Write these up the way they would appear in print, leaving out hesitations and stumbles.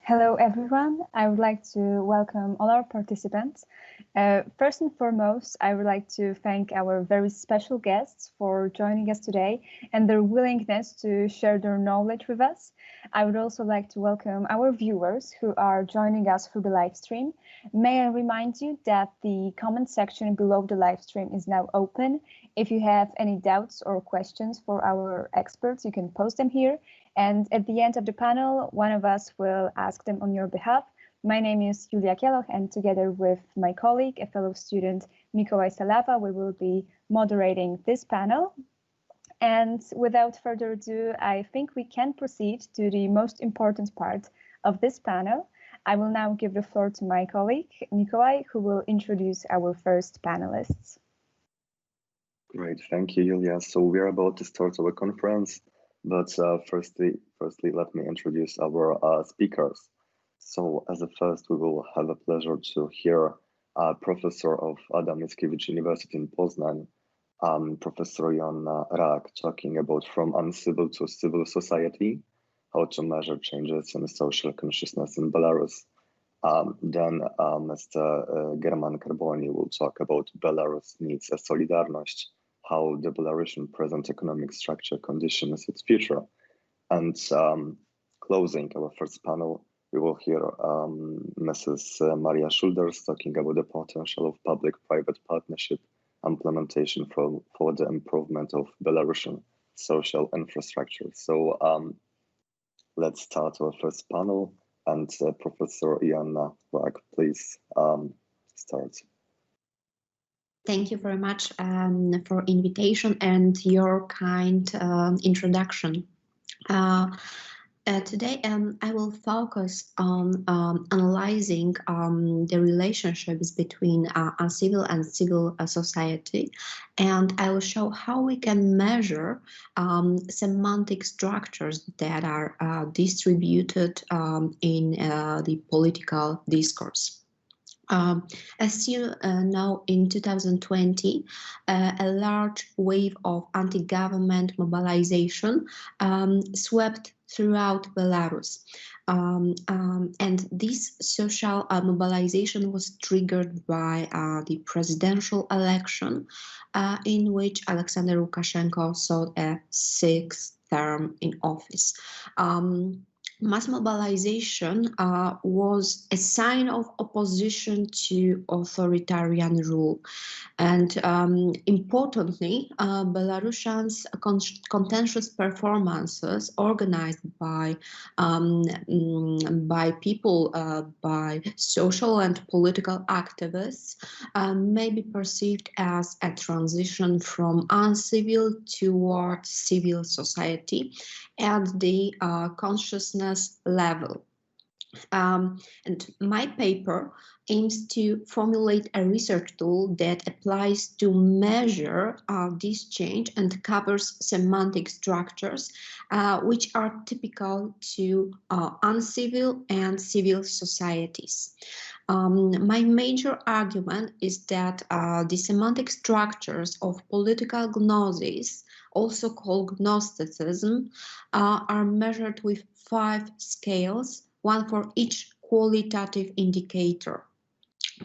Hello, everyone. I would like to welcome all our participants. First and foremost, I would like to thank our very special guests for joining us today and their willingness to share their knowledge with us. I would also like to welcome our viewers who are joining us through the live stream. May I remind you that the comment section below the live stream is now open. If you have any doubts or questions for our experts, you can post them here. And at the end of the panel, one of us will ask them on your behalf. My name is Julia Kieloch, and together with my colleague, a fellow student, Mikołaj Salawa, we will be moderating this panel. And without further ado, I think we can proceed to the most important part of this panel. I will now give the floor to my colleague, Mikołaj, who will introduce our first panelists. Great, thank you, Julia. So we're about to start our conference. But firstly, let me introduce our speakers. So as a first, we will have a pleasure to hear Professor of Adama Mickiewicz University in Poznaniu, Professor Joanna talking about from uncivil to civil society, how to measure changes in social consciousness in Belarus. Then Mr. German Carboni will talk about Belarus needs a solidarność, how the Belarusian present economic structure conditions its future. And closing our first panel, we will hear Mrs. Maria Schulders talking about the potential of public-private partnership implementation for the improvement of Belarusian social infrastructure. So let's start our first panel, and Professor Joanna, please start. Thank you very much for invitation and your kind introduction. Today I will focus on analyzing the relationships between uncivil and civil society, and I will show how we can measure semantic structures that are distributed in the political discourse. As you know, in 2020, a large wave of anti-government mobilization swept throughout Belarus. And this social mobilization was triggered by the presidential election in which Alexander Lukashenko sought a sixth term in office. Mass mobilization was a sign of opposition to authoritarian rule. And importantly, Belarusians' contentious performances organized by people, by social and political activists may be perceived as a transition from uncivil towards civil society at the consciousness level. And my paper aims to formulate a research tool that applies to measure this change and covers semantic structures which are typical to uncivil and civil societies. My major argument is that the semantic structures of political gnosis, also called Gnosticism, are measured with 5 scales, one for each qualitative indicator.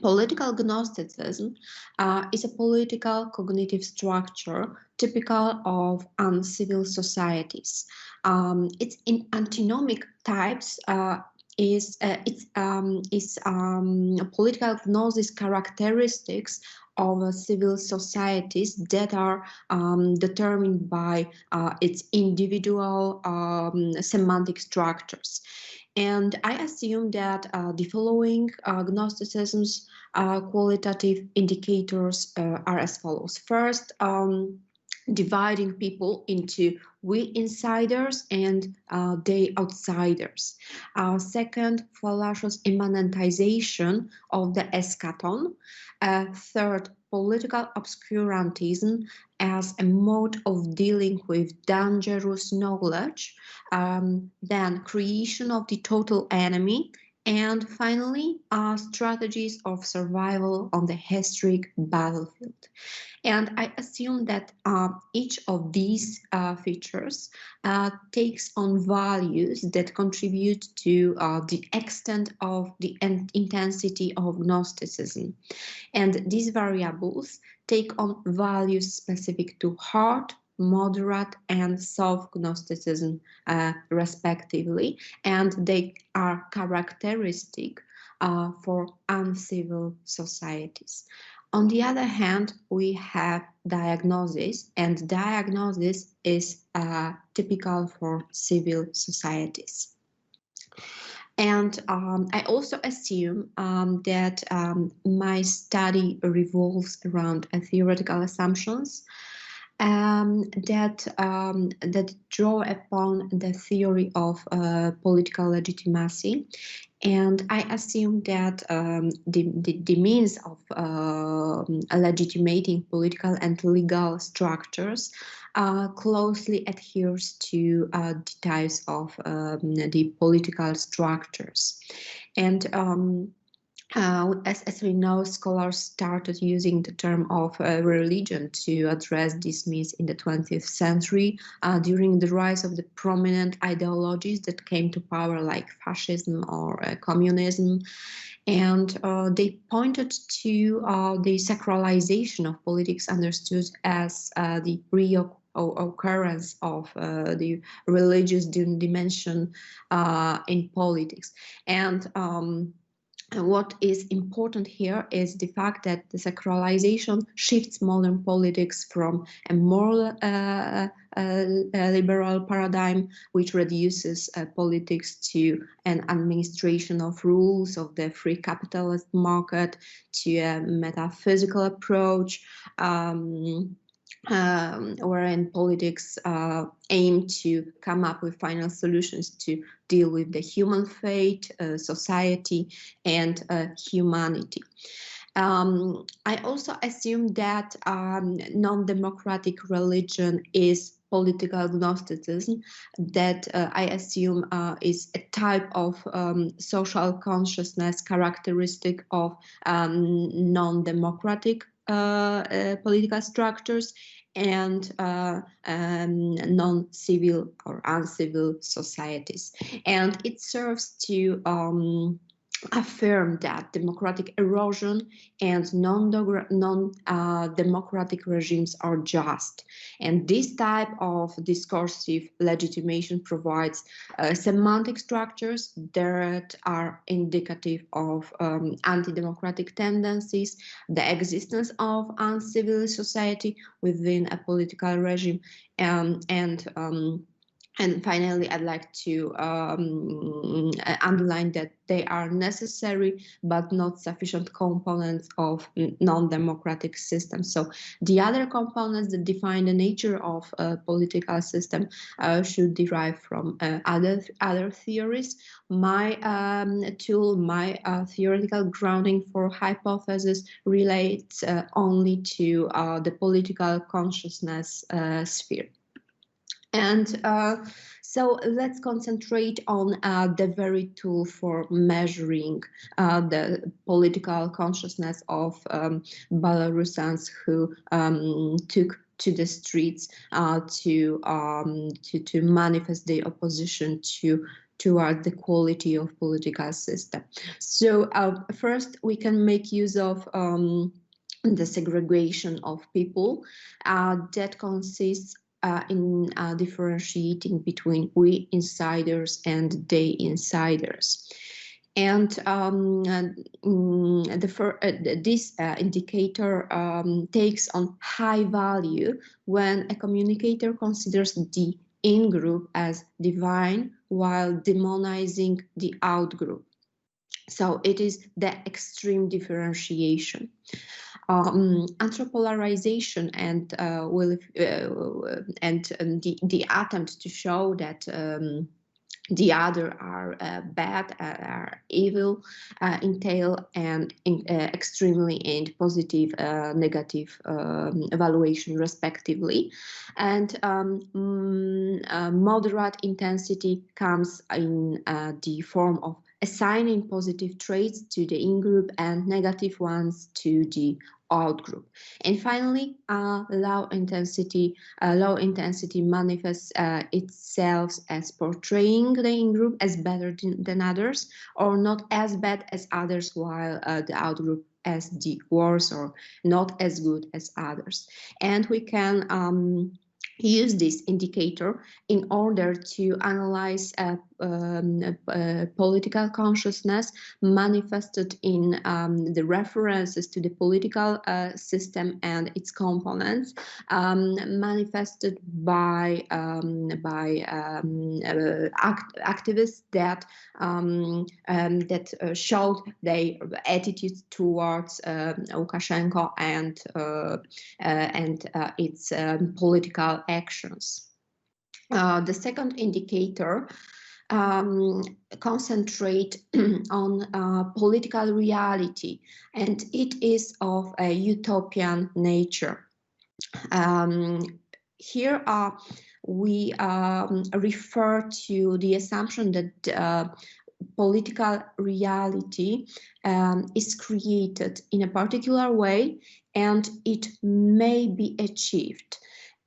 Political Gnosticism is a political cognitive structure typical of uncivil societies. Its antinomic types is political gnosis characteristics of civil societies that are determined by its individual semantic structures. And I assume that the following Gnosticism's qualitative indicators are as follows. First, dividing people into we insiders and they outsiders. Second, fallacious immanentization of the eschaton. Third, political obscurantism as a mode of dealing with dangerous knowledge. Then creation of the total enemy. And finally, strategies of survival on the historic battlefield. And I assume that each of these features takes on values that contribute to the extent of the intensity of Gnosticism. And these variables take on values specific to hard, moderate, and soft Gnosticism, respectively, and they are characteristic for uncivil societies. On the other hand, we have diagnosis, and diagnosis is typical for civil societies. And I also assume that my study revolves around theoretical assumptions that draw upon the theory of political legitimacy. And I assume that the means of legitimating political and legal structures closely adheres to the types of the political structures. And as we know, scholars started using the term of religion to address this means in the 20th century during the rise of the prominent ideologies that came to power, like fascism or communism. And they pointed to the sacralization of politics, understood as the occurrence of the religious dimension in politics. And what is important here is the fact that the sacralization shifts modern politics from a more liberal paradigm, which reduces politics to an administration of rules of the free capitalist market, to a metaphysical approach, wherein politics aim to come up with final solutions to deal with the human fate, society, and humanity. I also assume that non-democratic religion is political Gnosticism, that I assume is a type of social consciousness characteristic of non-democratic political structures and non-civil or uncivil societies. And it serves to affirm that democratic erosion and non-democratic regimes are just. And this type of discursive legitimation provides semantic structures that are indicative of anti-democratic tendencies, the existence of uncivil society within a political regime, and finally, I'd like to underline that they are necessary but not sufficient components of non-democratic systems. So the other components that define the nature of a political system should derive from other theories. My theoretical grounding for hypothesis relates only to the political consciousness sphere. And so let's concentrate on the very tool for measuring the political consciousness of Belarusians who took to the streets to manifest their opposition toward the quality of political system. So first, we can make use of the segregation of people that consists in differentiating between we insiders and they insiders. And this indicator takes on high value when a communicator considers the in-group as divine while demonizing the out-group. So it is the extreme differentiation. Anthropolarization and the attempt to show that the other are bad, are evil, entail an extremely and positive, negative evaluation respectively. And moderate intensity comes in the form of assigning positive traits to the in-group and negative ones to the out-group. And finally, low intensity manifests itself as portraying the in-group as better than others, or not as bad as others, while the out-group as the worse or not as good as others. And we can use this indicator in order to analyze political consciousness manifested in the references to the political system and its components, manifested by activists that showed their attitudes towards Lukashenko and its political actions. The second indicator concentrate on political reality, and it is of a utopian nature. Here we refer to the assumption that political reality is created in a particular way, and it may be achieved.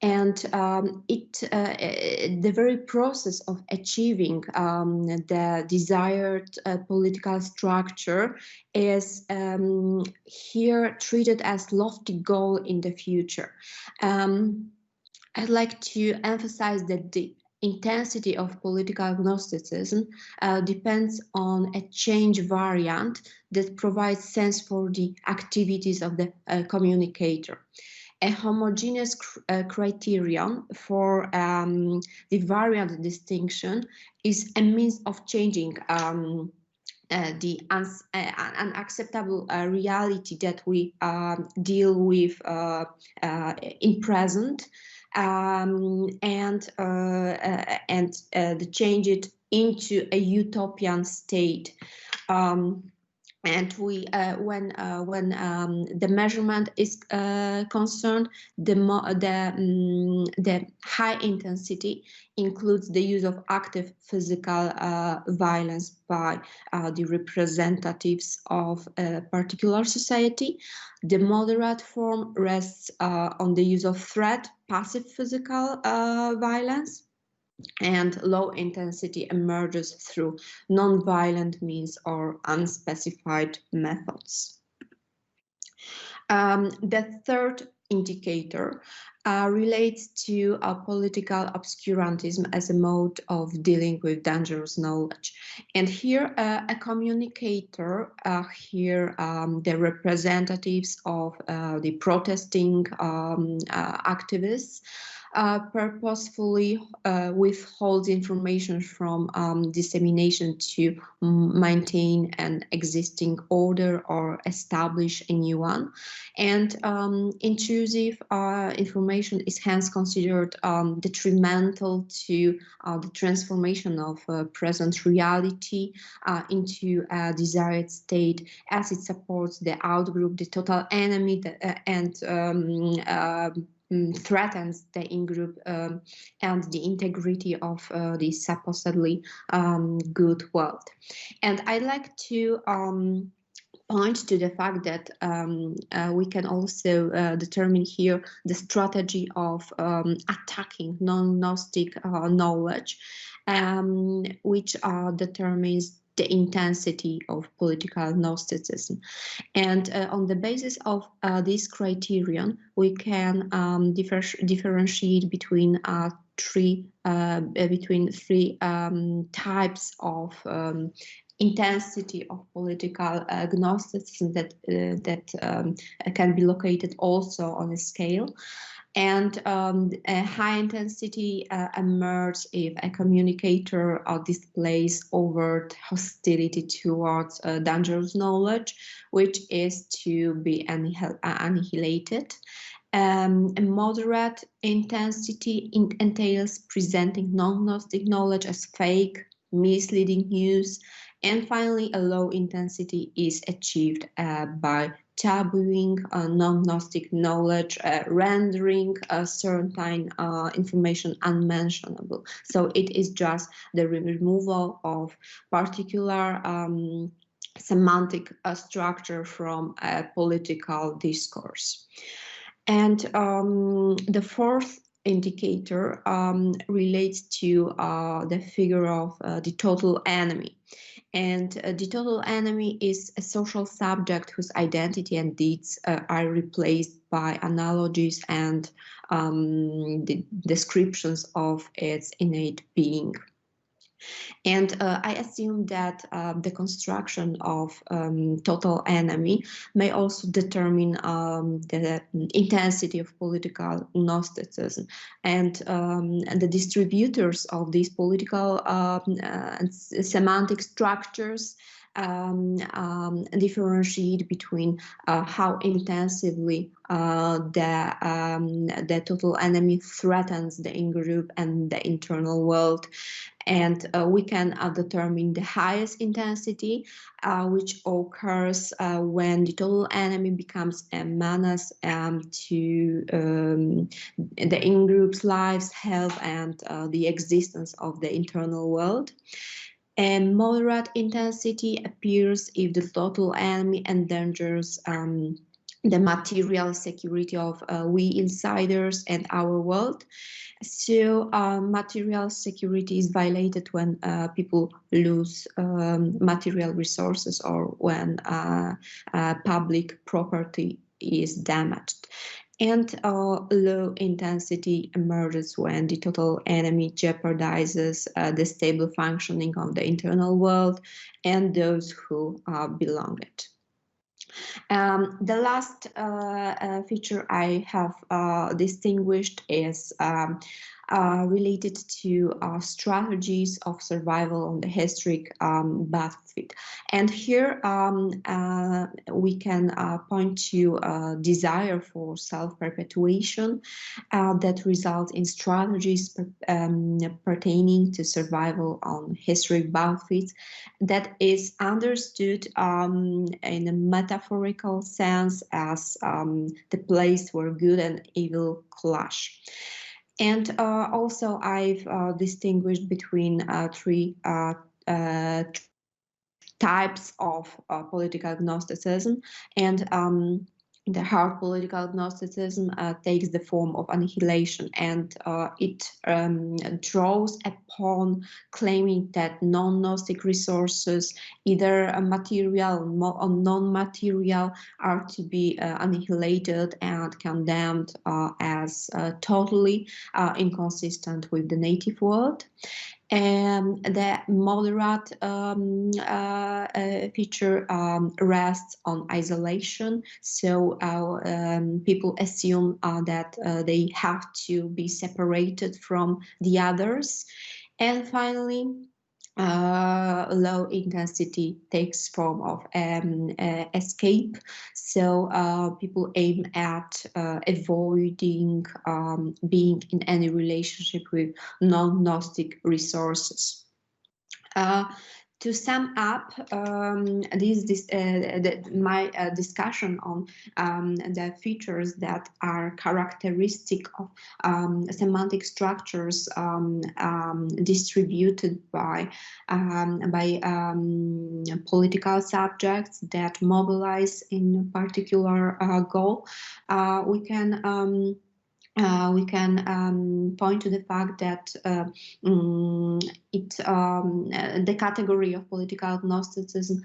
And the very process of achieving the desired political structure is here treated as lofty goal in the future. I'd like to emphasize that the intensity of political Gnosticism depends on a change variant that provides sense for the activities of the communicator. A homogeneous criterion for the variant distinction is a means of changing the unacceptable reality that we deal with in present, and change it into a utopian state. And we, when the measurement is concerned, the high intensity includes the use of active physical violence by the representatives of a particular society. The moderate form rests on the use of threat, passive physical violence. And low intensity emerges through non-violent means or unspecified methods. The third indicator relates to political obscurantism as a mode of dealing with dangerous knowledge. And here a communicator, the representatives of the protesting activists, purposefully withholds information from dissemination to maintain an existing order or establish a new one. And intrusive information is hence considered detrimental to the transformation of present reality into a desired state, as it supports the outgroup, the total enemy, and threatens the in-group and the integrity of the supposedly good world. And I'd like to point to the fact that we can also determine here the strategy of attacking non-Gnostic knowledge, which determines the intensity of political Gnosticism. And on the basis of this criterion, we can differentiate between three types of intensity of political Gnosticism that can be located also on a scale. And a high intensity emerges if a communicator displays overt hostility towards dangerous knowledge, which is to be annihilated. A moderate intensity entails presenting non-Gnostic knowledge as fake, misleading news, And finally, a low intensity is achieved by tabooing non-Gnostic knowledge, rendering certain information unmentionable. So it is just the removal of particular semantic structure from a political discourse. And the fourth indicator relates to the figure of the total enemy. And the total enemy is a social subject whose identity and deeds are replaced by analogies and the descriptions of its innate being. And I assume that the construction of total enemy may also determine the intensity of political Gnosticism. And the distributors of these political and semantic structures differentiate between how intensively the total enemy threatens the in-group and the internal world. And we can determine the highest intensity, which occurs when the total enemy becomes a menace to the in-group's lives, health, and the existence of the internal world. And moderate intensity appears if the total enemy endangers the material security of we insiders and our world. So material security is violated when people lose material resources or when public property is damaged. And low intensity emerges when the total enemy jeopardizes the stable functioning of the internal world and those who belong it. The last feature I have distinguished is related to strategies of survival on the historic battlefield. And here we can point to a desire for self-perpetuation that results in strategies pertaining to survival on historic battlefields that is understood in a metaphorical sense as the place where good and evil clash. And also I've distinguished between three types of political Gnosticism, and the hard political Gnosticism takes the form of annihilation, and it draws upon claiming that non-Gnostic resources, either material or non-material, are to be annihilated and condemned as totally inconsistent with the native world. And the moderate feature rests on isolation. So people assume that they have to be separated from the others. And finally, low intensity takes form of escape. So people aim at avoiding being in any relationship with non-Gnostic resources. To sum up my discussion on the features that are characteristic of semantic structures distributed by political subjects that mobilize in a particular goal, we can point to the fact that the category of political Gnosticism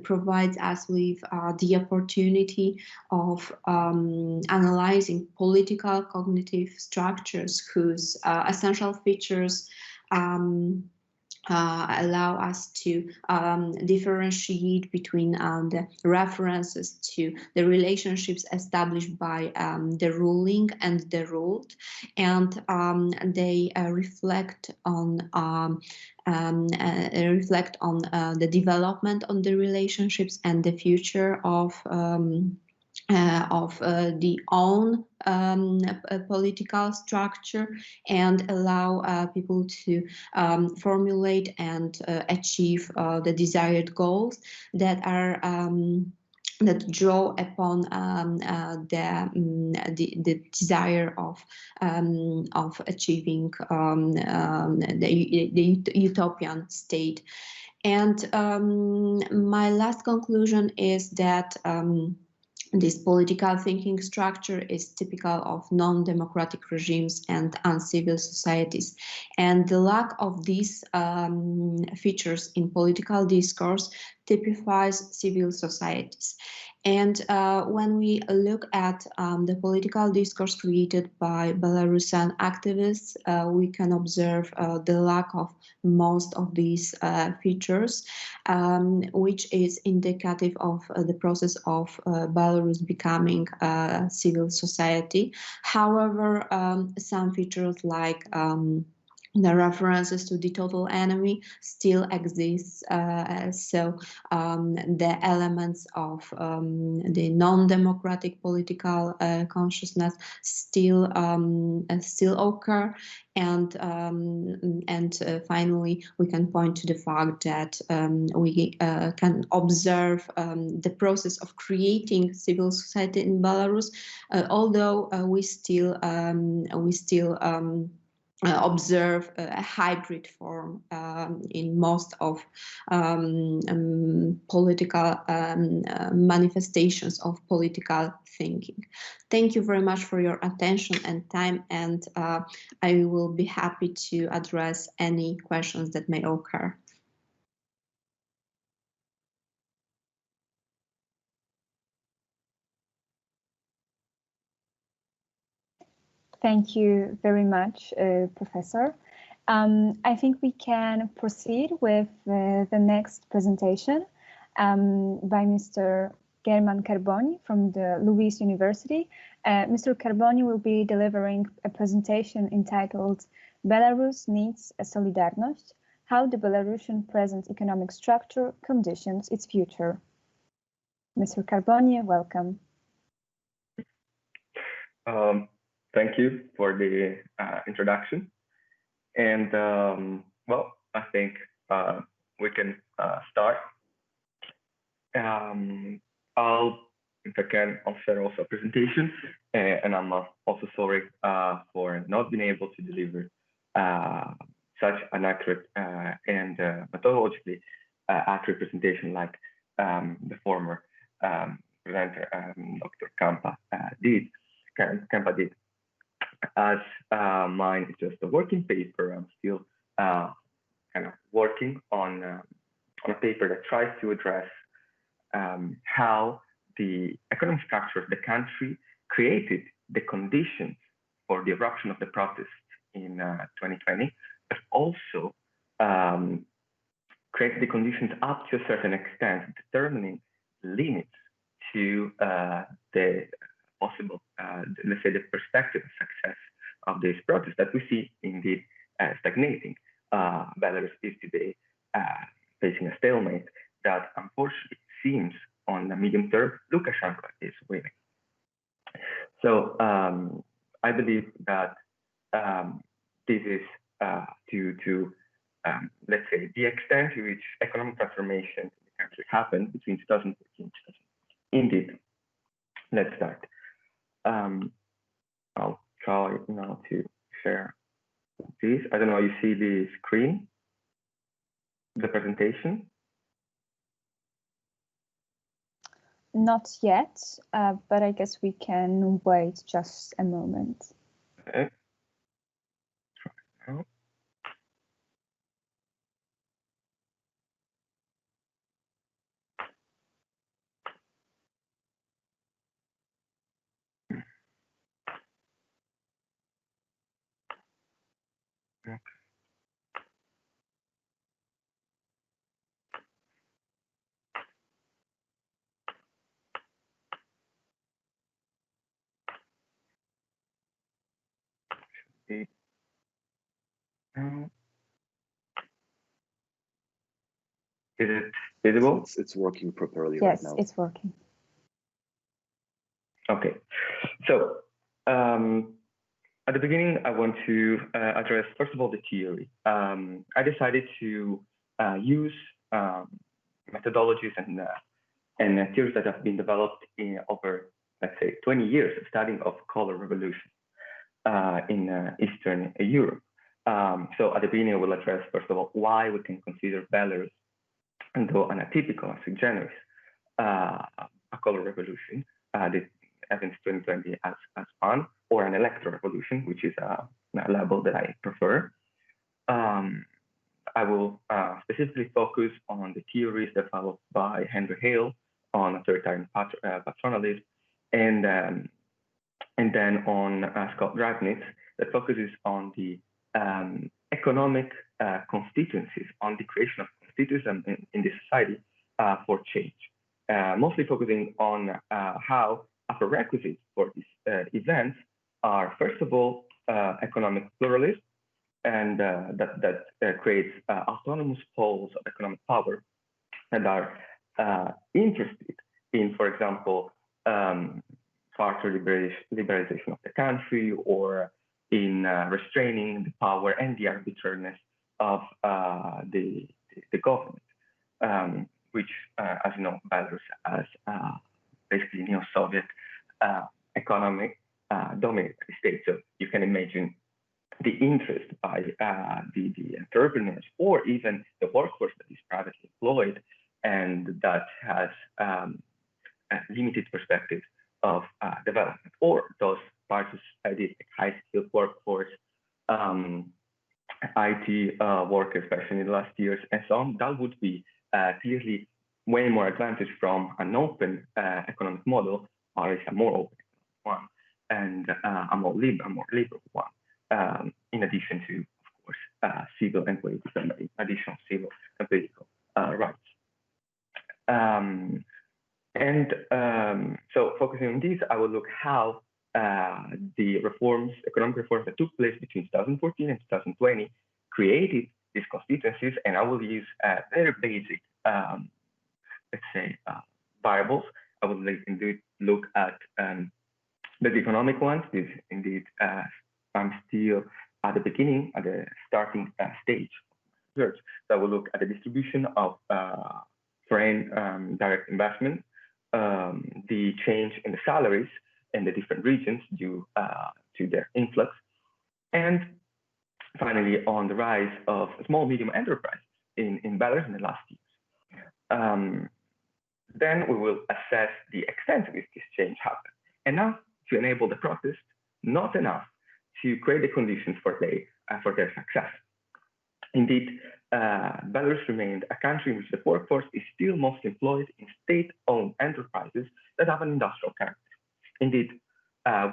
provides us with the opportunity of analyzing political cognitive structures whose essential features allow us to differentiate between the references to the relationships established by the ruling and the ruled, and they reflect on the development of the relationships and the future of the own political structure and allow people to formulate and achieve the desired goals that are that draw upon the desire of achieving the utopian state. And my last conclusion is that this political thinking structure is typical of non-democratic regimes and uncivil societies. And the lack of these features in political discourse typifies civil societies. And when we look at the political discourse created by Belarusian activists, we can observe the lack of most of these features, which is indicative of the process of Belarus becoming a civil society. However, some features like the references to the total enemy still exists, so the elements of the non-democratic political consciousness still occur, and finally we can point to the fact that we can observe the process of creating civil society in Belarus, although we still observe a hybrid form in most of political manifestations of political thinking. Thank you very much for your attention and time, and I will be happy to address any questions that may occur. Thank you very much, Professor. I think we can proceed with the next presentation by Mr. German Carboni from the Louis University. Mr. Carboni will be delivering a presentation entitled Belarus Needs a Solidarność, How the Belarusian Present Economic Structure Conditions its Future. Mr. Carboni, welcome. Thank you for the introduction. And well, I think we can start. If I can, I'll share also a presentation, and I'm also sorry for not being able to deliver such an accurate and methodologically accurate presentation like the former presenter, Dr. Kampa did. As mine is just a working paper, I'm still kind of working on a paper that tries to address how the economic structure of the country created the conditions for the eruption of the protests in 2020, but also created the conditions up to a certain extent, determining limits to the possible, let's say, the perspective of success of this process that we see indeed stagnating. Belarus is today facing a stalemate that unfortunately seems on the medium term, Lukashenko is winning. So I believe that this is due to, let's say, the extent to which economic transformation in the country happened between 2014 and 2015. Indeed, let's start. I'll try now to share this. I don't know, you see the screen, the presentation? Not yet, but I guess we can wait just a moment. Okay. Try now. Okay. Is it visible? It's working properly Yes, right now. it's working. Okay, so at the beginning, I want to address, first of all, the theory. I decided to use methodologies and theories that have been developed in over, let's say, 20 years of studying of color revolution in Eastern Europe. So at the beginning, I will address, first of all, why we can consider Belarus, though an atypical, sui generis, a color revolution, since 2020 as fun, or an electoral revolution, which is a label that I prefer. I will specifically focus on the theories developed by Henry Hale on authoritarian patronalism, and then on Scott Drabnitz, that focuses on the economic constituencies, on the creation of constituencies in the society for change, mostly focusing on how a prerequisite for these events are, first of all, economic pluralism, and that creates autonomous poles of economic power that are interested in, for example, further liberalization of the country, or in restraining the power and the arbitrariness of the government, which, as you know, Belarus as basically neo-Soviet economic dominated state. So you can imagine the interest by the entrepreneurs, or even the workforce that is privately employed and that has limited perspectives of development, or those parts of society, like high-skilled workforce, IT workers, especially in the last years, and so on. That would be clearly way more advantage from an open economic model, or a more open one, and a more liberal one, in addition to, of course, civil and political, additional civil and political rights. So focusing on this, I will look how the economic reforms that took place between 2014 and 2020 created these constituencies, and I will use very basic, let's say, variables. I will indeed look at the economic ones. This indeed, I'm still at the beginning, at the starting stage of research. So I will look at the distribution of foreign direct investment, the change in the salaries in the different regions due to their influx, and finally on the rise of small medium enterprises in Belarus in the last years. Then we will assess the extent to which this change happened, enough to enable the protest, not enough to create the conditions for their success. Indeed, Belarus remained a country in which the workforce is still mostly employed in state-owned enterprises that have an industrial character. Indeed,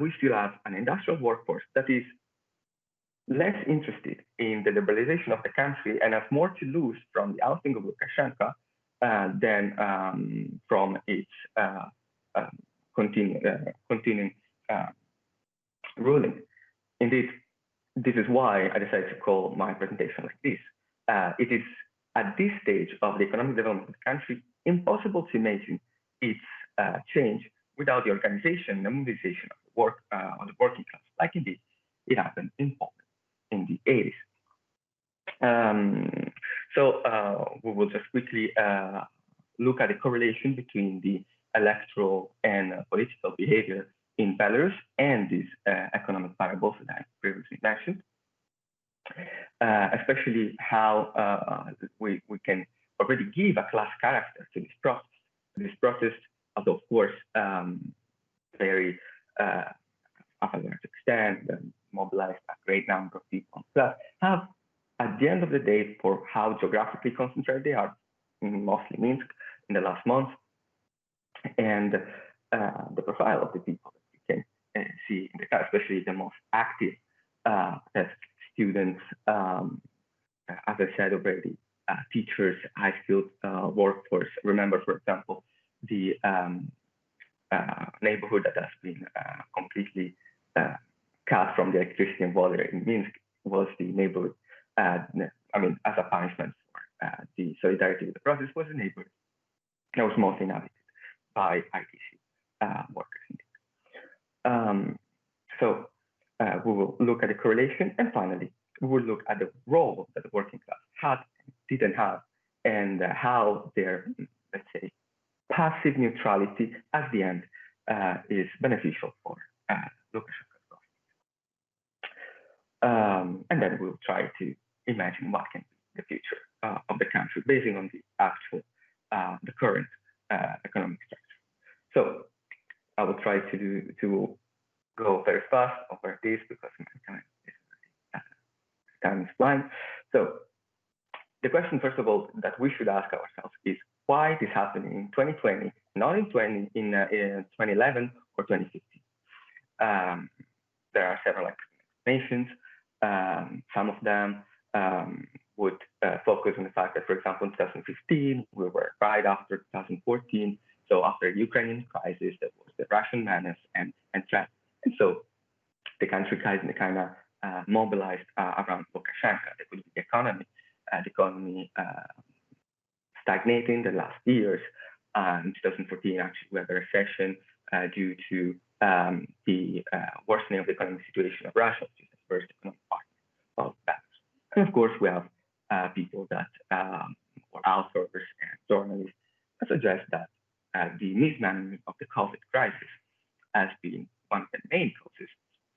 we still have an industrial workforce that is less interested in the liberalization of the country and has more to lose from the ousting of Lukashenko than from its continuing ruling. Indeed, this is why I decided to call my presentation like this. It is at this stage of the economic development of the country impossible to imagine its change without the organization and mobilization of the working class, like indeed it happened in Poland in the 80s. So we will just quickly look at the correlation between the electoral and political behavior in Belarus and these economic variables that I previously mentioned, especially how we can already give a class character to this process. This process, although of course very of a large extent, mobilized a great number of people, but have at the end of the day, for how geographically concentrated they are, mostly Minsk in the last month, and the profile of the people that you can see in the class, especially the most active students, as I said already, teachers, high-skilled workforce. Remember, for example, the neighborhood that has been completely cut from the electricity and water in Minsk was the neighborhood, I mean, as a punishment for the solidarity with the process, was a neighborhood that was mostly inhabited by ITC workers. We will look at the correlation, and finally, we will look at the role that the working class had and didn't have, and how their, let's say, passive neutrality at the end is beneficial for Lukashenko's government. And then we'll try to imagine what can be the future of the country based on the actual, the current economic structure. So I will try to go very fast over this because my time is flying. So the question, first of all, that we should ask ourselves is why this happened in 2020, not in 2011 or 2015. There are several explanations. Some of them would focus on the fact that, for example, in 2015, we were right after 2014. So after the Ukrainian crisis, there was the Russian menace and threat. And so the country kind of mobilized around Lukashenko. That would be the economy. The economy stagnating the last years. In 2014, actually, we had a recession due to the worsening of the economic situation of Russia, which is the first economic partner of Belarus. And of course, we have people that, or authors and journalists, suggest that the mismanagement of the COVID crisis has been one of the main causes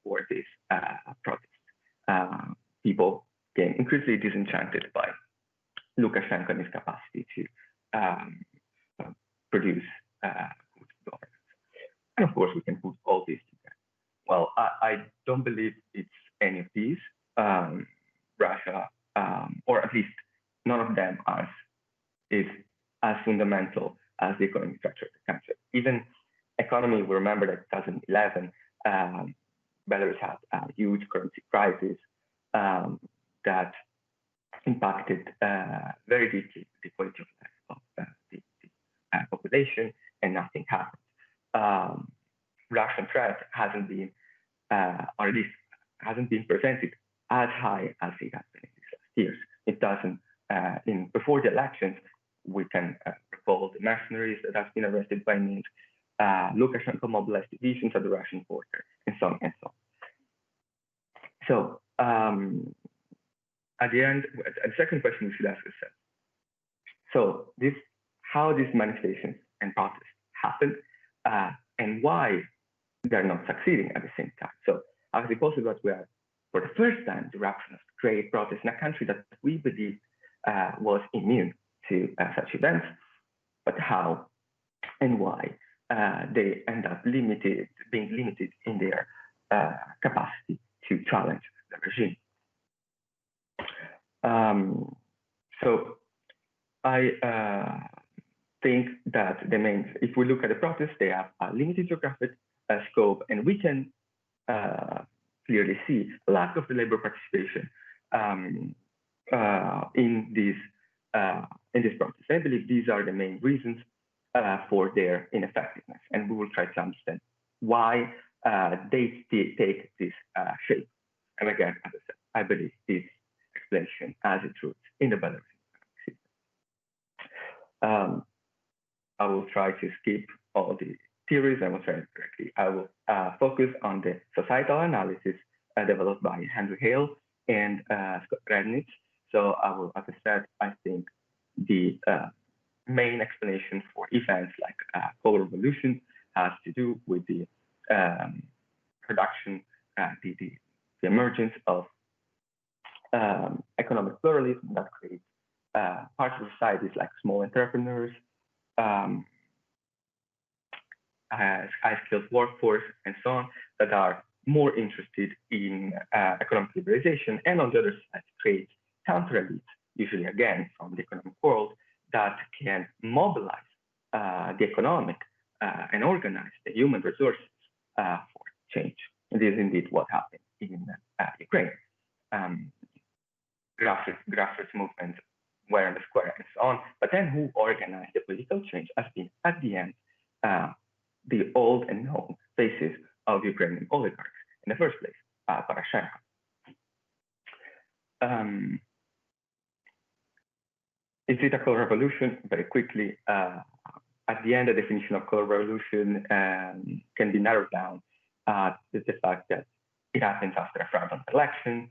for this protest. People became increasingly disenchanted by Lukashenko and his capacity to produce good governance. And of course, we can put all this together. Well, I don't believe it's any of these. Russia, or at least none of them, is as fundamental as the economic structure of the country. Even economy, we remember that 2011, Belarus had a huge currency crisis that impacted very deeply the quality of life of the population, and nothing happened. Russian threat hasn't been, or at least hasn't been presented as high as it has been in these last years. It doesn't, before the elections, we can recall the mercenaries that have been arrested by Minsk, Lukashenko mobilized divisions at the Russian border, and so on and so on. So at the end, the second question we should ask ourselves. So how these manifestations and protests happen, and why they're not succeeding at the same time. So how is it possible that we are, for the first time, the eruption of great protests in a country that we believe was immune to such events, but how and why they end up being limited in their capacity to challenge the regime. So I think that if we look at the protests, they have a limited geographic scope, and we can clearly see lack of the labor participation in these protests. I believe these are the main reasons for their ineffectiveness, and we will try to understand why they take this shape. And again, as I said, I believe this explanation has its roots in the Belarusian system. I will try to skip all the theories. I will try it correctly. I will focus on the societal analysis developed by Henry Hale and Scott Rednitz. So I will, as I said, I think the main explanation for events like color revolution has to do with the production, the emergence of economic pluralism that creates parts of societies like small entrepreneurs, high-skilled workforce, and so on, that are more interested in economic liberalization, and on the other side, create counter-elites, usually again from the economic world, that can mobilize the economic and organize the human resources for change. And this is indeed what happened in Ukraine. Grassroots movements were in the square and so on, but then who organized the political change has been, at the end, the old and known faces of Ukrainian oligarchs in the first place, Poroshenko. Is it a color revolution? Very quickly, at the end, the definition of color revolution can be narrowed down the fact that it happens after a fraudulent election,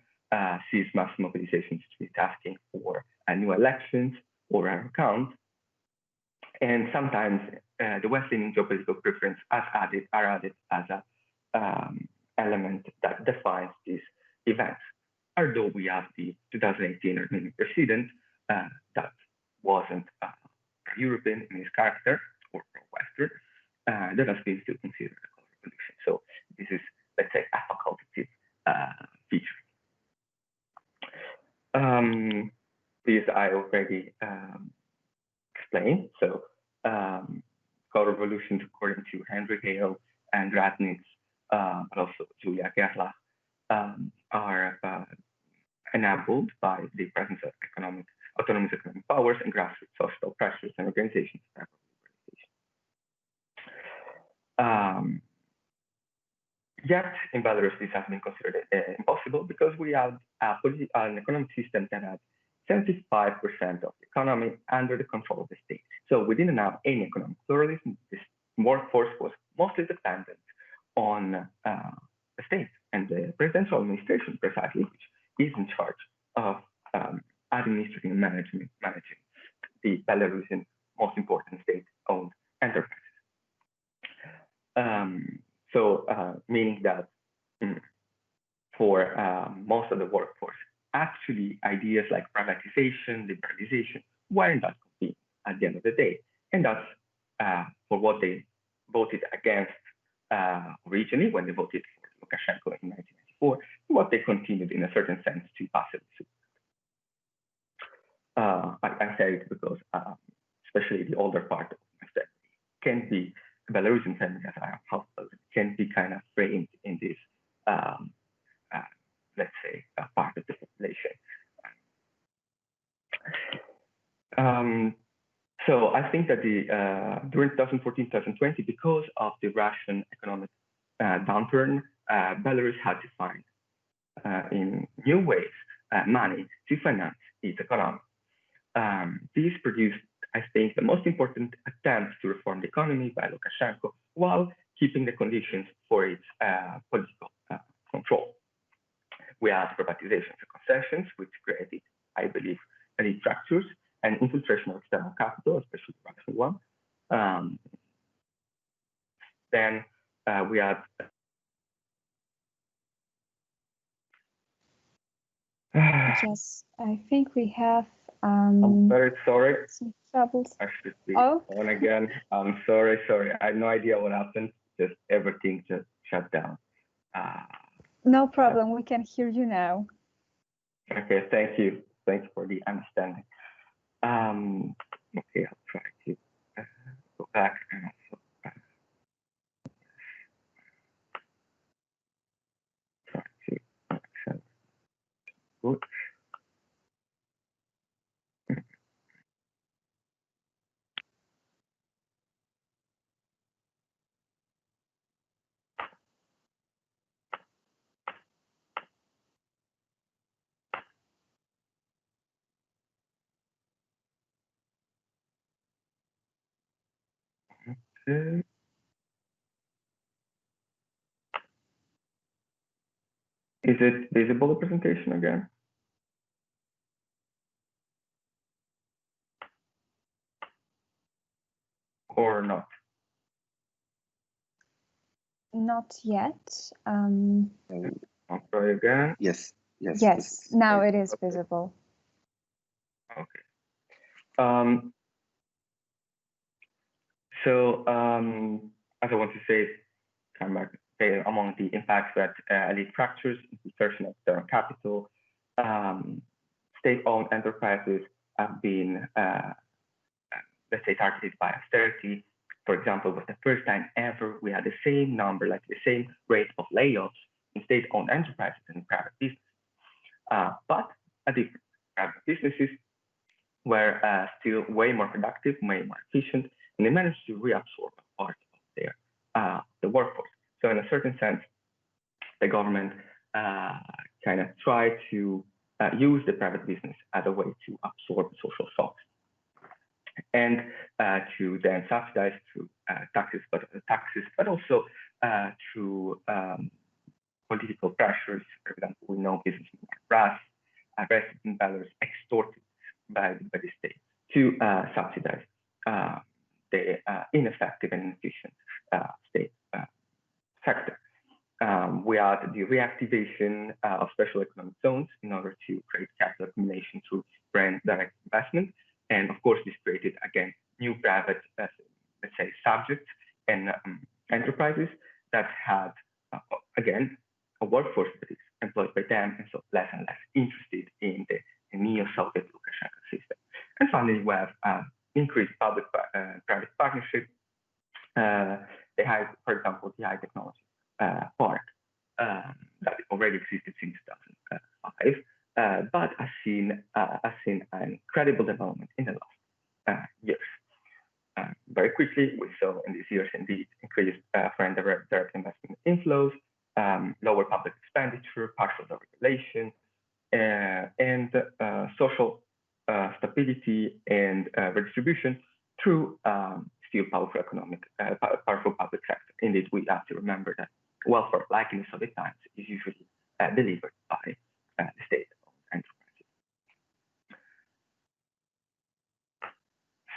sees mass mobilizations to be asking for new elections or a recount. And sometimes the West-leaning geopolitical preference are added as an element that defines these events. Although we have the 2018 Armenian president that wasn't European in his character or pro-Western, that has been still considered a color revolution. So this is, let's say, a facultative feature. This I already explained. So color revolutions, according to Henry Hale and Ratnitz, but also Julia Gerlach, are enabled by the presence of autonomous economic powers and grassroots social pressures and organizations. Yet in Belarus, this has been considered impossible because we have an economic system that has 75% of the economy under the control of the state. So we didn't have any economic pluralism. This workforce was mostly dependent on the state and the presidential administration, precisely, which is in charge of administrating and managing the Belarusian most important state-owned enterprises. Meaning that for most of the workforce, actually ideas like privatization, liberalization weren't that complete at the end of the day. And that's for what they voted against originally when they voted for Lukashenko in 1994, what they continued in a certain sense to passively support. I say it because especially the older part of my family can be Belarusian family, as I am half Belarusian, can be kind of framed in this, let's say, part of the population. So I think that during 2014-2020, because of the Russian economic downturn, Belarus had to find in new ways money to finance its economy. This produced, I think, the most important attempt to reform the economy by Lukashenko while keeping the conditions for its political control. We had privatizations and concessions, which created, I believe, elite structures and infiltration of external capital, especially the Russian one. Then we had yes, I think we have I'm very sorry. some troubles. I should be on again. I'm sorry. I have no idea what happened. Just everything just shut down. No problem. We can hear you now. Okay, thank you. Thanks for the understanding. Okay, I'll try to go back and also try to accept. Good. Okay. Is it visible, the presentation again? Or not? Not yet. I'll try again. Yes. Yes, now it is visible. Okay. As I want to say, come back, among the impacts that elite structures, infiltration of external capital, state-owned enterprises have been, let's say, targeted by austerity. For example, it was the first time ever we had the same number, like the same rate of layoffs in state-owned enterprises and in private business. But different private businesses were still way more productive, way more efficient, and they managed to reabsorb a part of their the workforce. So in a certain sense, the government kind of tried to use the private business as a way to absorb social shocks and to then subsidize through taxes, but also through political pressures. For example, we know businessmen like Ras arrested in Belarus, extorted by the state to subsidize the ineffective and inefficient state sector. We had the reactivation of special economic zones in order to create capital accumulation through brand direct investment. And of course, this created, again, new private, let's say, subjects and enterprises that had, again, a workforce that is employed by them, and so less and less interested in the neo-Soviet Lukashenko system. And finally, we have increased public-private partnership. They had, for example, the high technology park that already existed since 2005, but has seen an incredible development in the last years. Very quickly, we saw in these years indeed increased foreign direct investment inflows, lower public expenditure, partial deregulation, and social stability and redistribution through still powerful public sector. Indeed, we have to remember that welfare, like in the Soviet times, is usually delivered by the state-owned enterprises.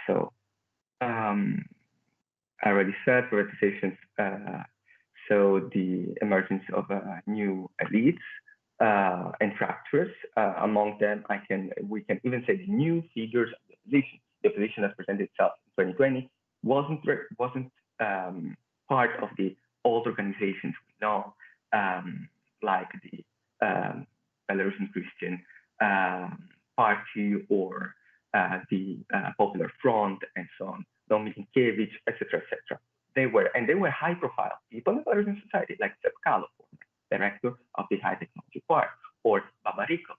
So, I already said privatizations. So the emergence of new elites and fractures. Among them, we can even say the new figures of the opposition. The opposition that presented itself in 2020 wasn't part of the old organizations we know, like the Belarusian Christian Party or the Popular Front and so on, Mickiewicz, etc., etc. They were high-profile people in the Belarusian society, like Tsepkalo, director of the high technology park, or Babariko,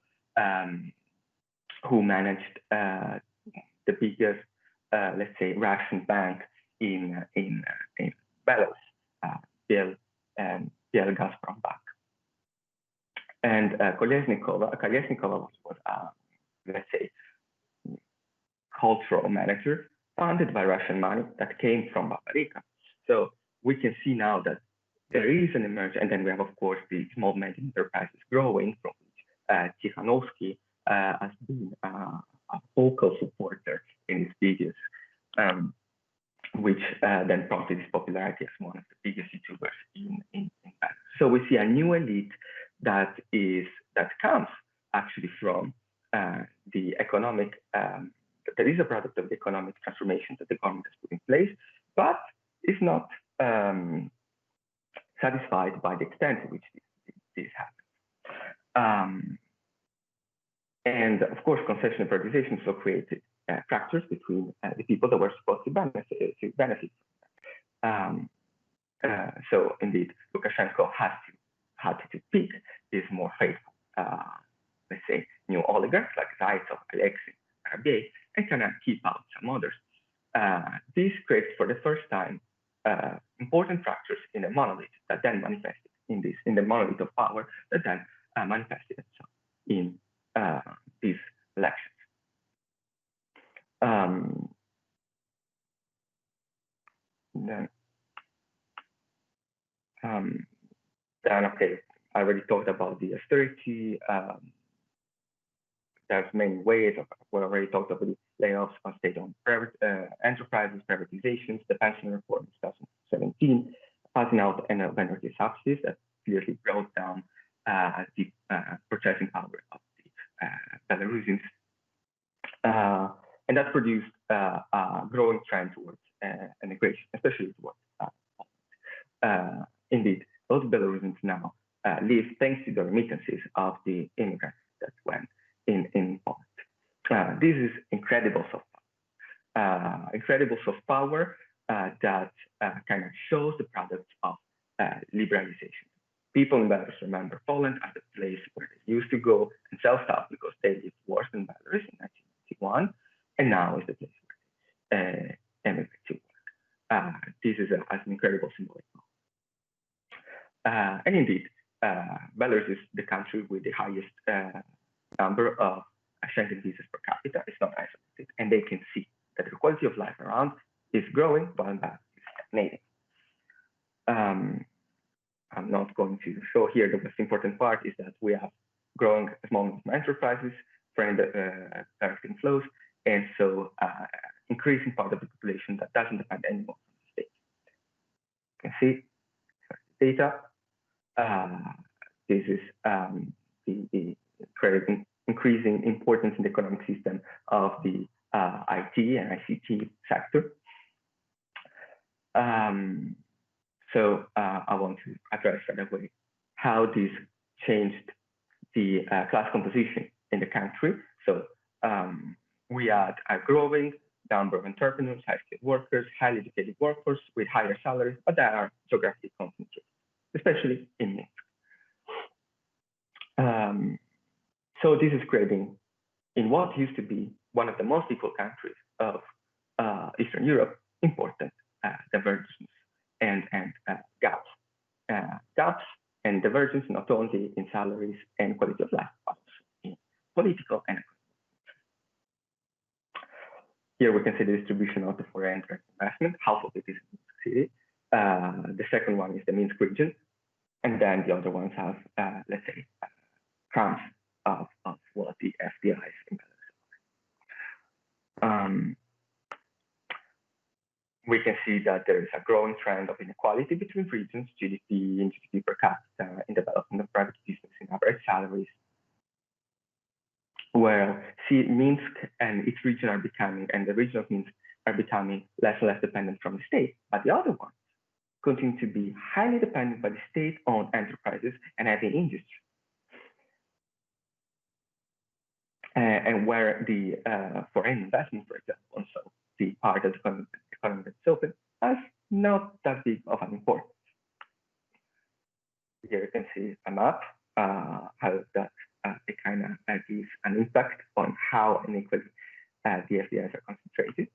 who managed the biggest, let's say, Russian bank in Belarus, Biel Gazprom Bank. And Kolesnikova was let's say, cultural manager funded by Russian money that came from Babarika. So we can see now that there is an emergence, and then we have, of course, the small medium enterprises growing, from which Tikhanovsky has been a vocal supporter in his videos, which then prompted his popularity as one of the biggest YouTubers in Belarus. So we see a new elite that comes actually from the economic, that is a product of the economic transformation that the government has put in place, but is not satisfied by the extent to which this happens. And of course, concession and privatization also created fractures between the people that were supposed to benefit from that. So indeed, Lukashenko had to pick his more faithful, let's say, new oligarchs like Zaitsev, Alexei, Rabie, and kind of keep out some others. This creates for the first time important fractures in the monolith that then manifested in the monolith of power that then manifested itself in these elections. Then, okay, I already talked about the austerity. There's many ways. We already talked about the layoffs of state-owned enterprises, privatizations, the pension reform in 2017, passing out energy subsidies that clearly brought down the purchasing power of the Belarusians. And that produced a growing trend towards immigration, especially towards Poland. Indeed, those Belarusians now live thanks to the remittances of the immigrants that went in Poland. This is incredible soft power, that kind of shows the products of liberalization. People in Belarus remember Poland as the place where they used to go and sell stuff because they lived worse in Belarus in 1991, and now is the place where they emigrate to work. This is an incredible symbolic moment. And indeed, Belarus is the country with the highest number of Schengen visas per capita. It's not isolated, and they can see that the quality of life around is growing while Belarus is stagnating. I'm not going to show here. The most important part is that we have growing small medium enterprises, friend direct inflows, and so increasing part of the population that doesn't depend anymore on the state. You can see data. This is the increasing importance in the economic system of the IT and ICT sector. So I want to address right away how this changed the class composition in the country. So we had a growing number of entrepreneurs, high-skilled workers, highly educated workforce with higher salaries, but that are geographically concentrated, especially in Minsk. So this is creating, in what used to be one of the most equal countries of Eastern Europe, important divergences and gaps. Gaps and divergence not only in salaries and quality of life, but also in political and economic. Here we can see the distribution of the foreign direct investment. Half of it is in Minsk city. The second one is the Minsk region, and then the other ones have, let's say, crumbs of what the FDIs in Belarus. We can see that there is a growing trend of inequality between regions, GDP and GDP per capita, in development of private business, in average salaries. Where Minsk and its region are becoming, and the region of Minsk are becoming less and less dependent from the state, but the other ones continue to be highly dependent by the state-owned enterprises and heavy industry. And where the foreign investment, for example, and so the part of the economy that's open, has not that big of an importance. Here you can see a map, how that it kind of gives an impact on how unequally the FDIs are concentrated.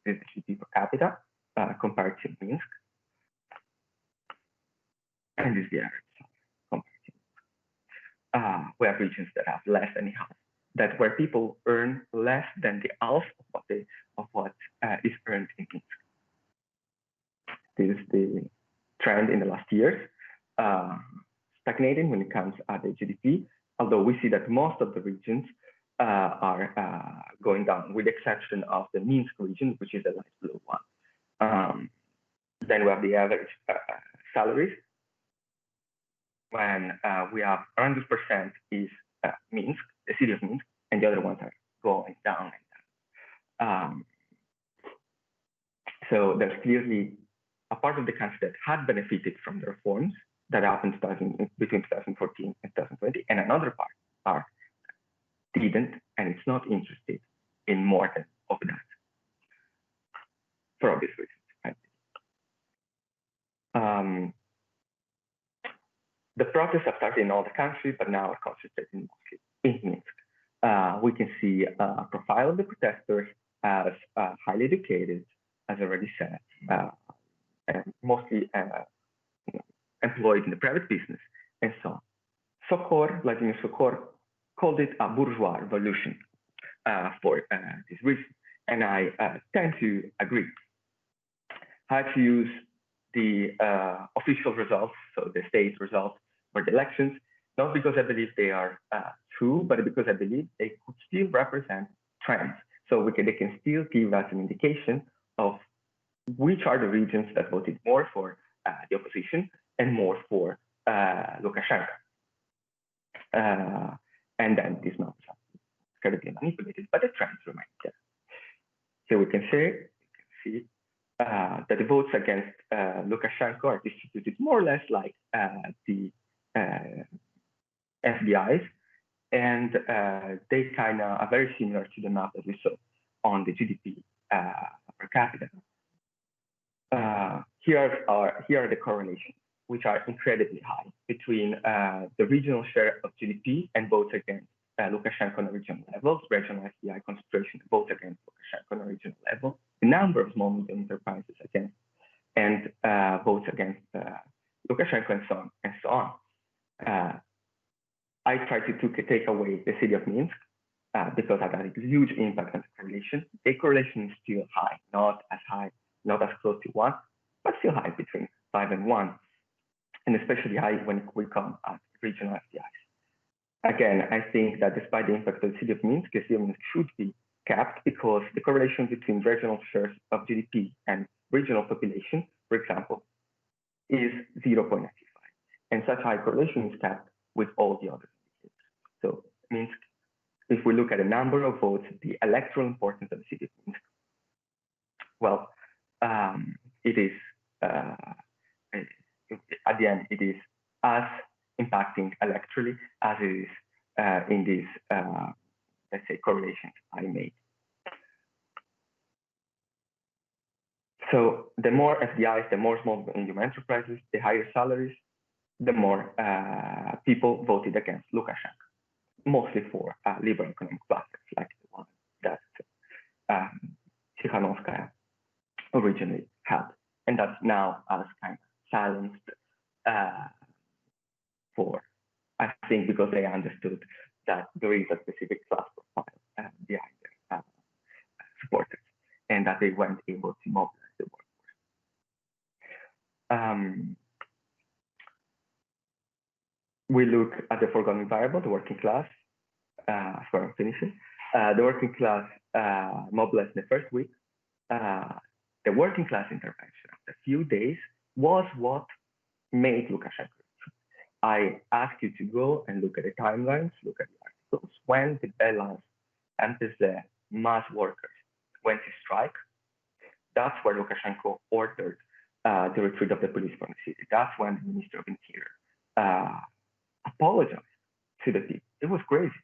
This is the GDP per capita compared to Minsk. And this is the average compared to Minsk. We have regions that have less than half, that where people earn less than the half of what is earned in Minsk. This is the trend in the last years, stagnating when it comes to the GDP, although we see that most of the regions are going down, with the exception of the Minsk region, which is the light blue one. Then we have the average salaries. When we have 100% is Minsk, the city of Minsk, and the other ones are going down and down. So there's clearly a part of the country that had benefited from the reforms that happened between 2014 and 2020, and another part didn't, and it's not interested in more than of that, for obvious reasons. Right? The protests have started in all the country, but now are concentrated mostly in Minsk. We can see a profile of the protesters as highly educated, as already said, and mostly employed in the private business, and so on. Sokor, Vladimir Sokor, called it a bourgeois revolution for this reason, and I tend to agree. I had to use the official results, so the state results for the elections, not because I believe they are true, but because I believe they could still represent trends. So they can still give us an indication of which are the regions that voted more for the opposition and more for Lukashenko. And then these numbers are incredibly manipulated, but the trends remain there. So we can see that the votes against Lukashenko are distributed more or less like the FDIs, and they kind of are very similar to the map that we saw on the GDP per capita. Here are the correlations, which are incredibly high between the regional share of GDP and votes against Lukashenko on a regional level, regional FDI concentration, votes against Lukashenko on a regional level, the number of small medium enterprises against, and votes against Lukashenko, and so on and so on. I try to take away the city of Minsk because that had a huge impact on the correlation. The correlation is still high, not as close to 1, but still high, between 5 and 1, and especially high when we come at regional FDIs. Again, I think that despite the impact of the city of Minsk, the city of Minsk should be kept because the correlation between regional shares of GDP and regional population, for example, is 0.95. And such high correlation is kept with all the other indicators. So Minsk, if we look at the number of votes, the electoral importance of the city of Minsk, well, it is, at the end, it is as impacting electorally as it is in these, let's say, correlations I made. So the more FDIs, the more small and medium enterprises, the higher salaries, the more people voted against Lukashenko, mostly for liberal economic platforms like the one that Tikhanovskaya originally had, and that's now as kind of silenced for, I think, because they understood that there is a specific class profile behind their supporters, and that they weren't able to mobilize the workforce. We look at the foregoing variable, the working class, for I'm finishing. The working class mobilized in the first week. The working class intervention after a few days was what made Lukashenko. I ask you to go and look at the timelines, look at the articles. When the Belarus MPZ mass workers went to strike, that's where Lukashenko ordered the retreat of the police from the city. That's when the Minister of Interior apologized to the people. It was crazy.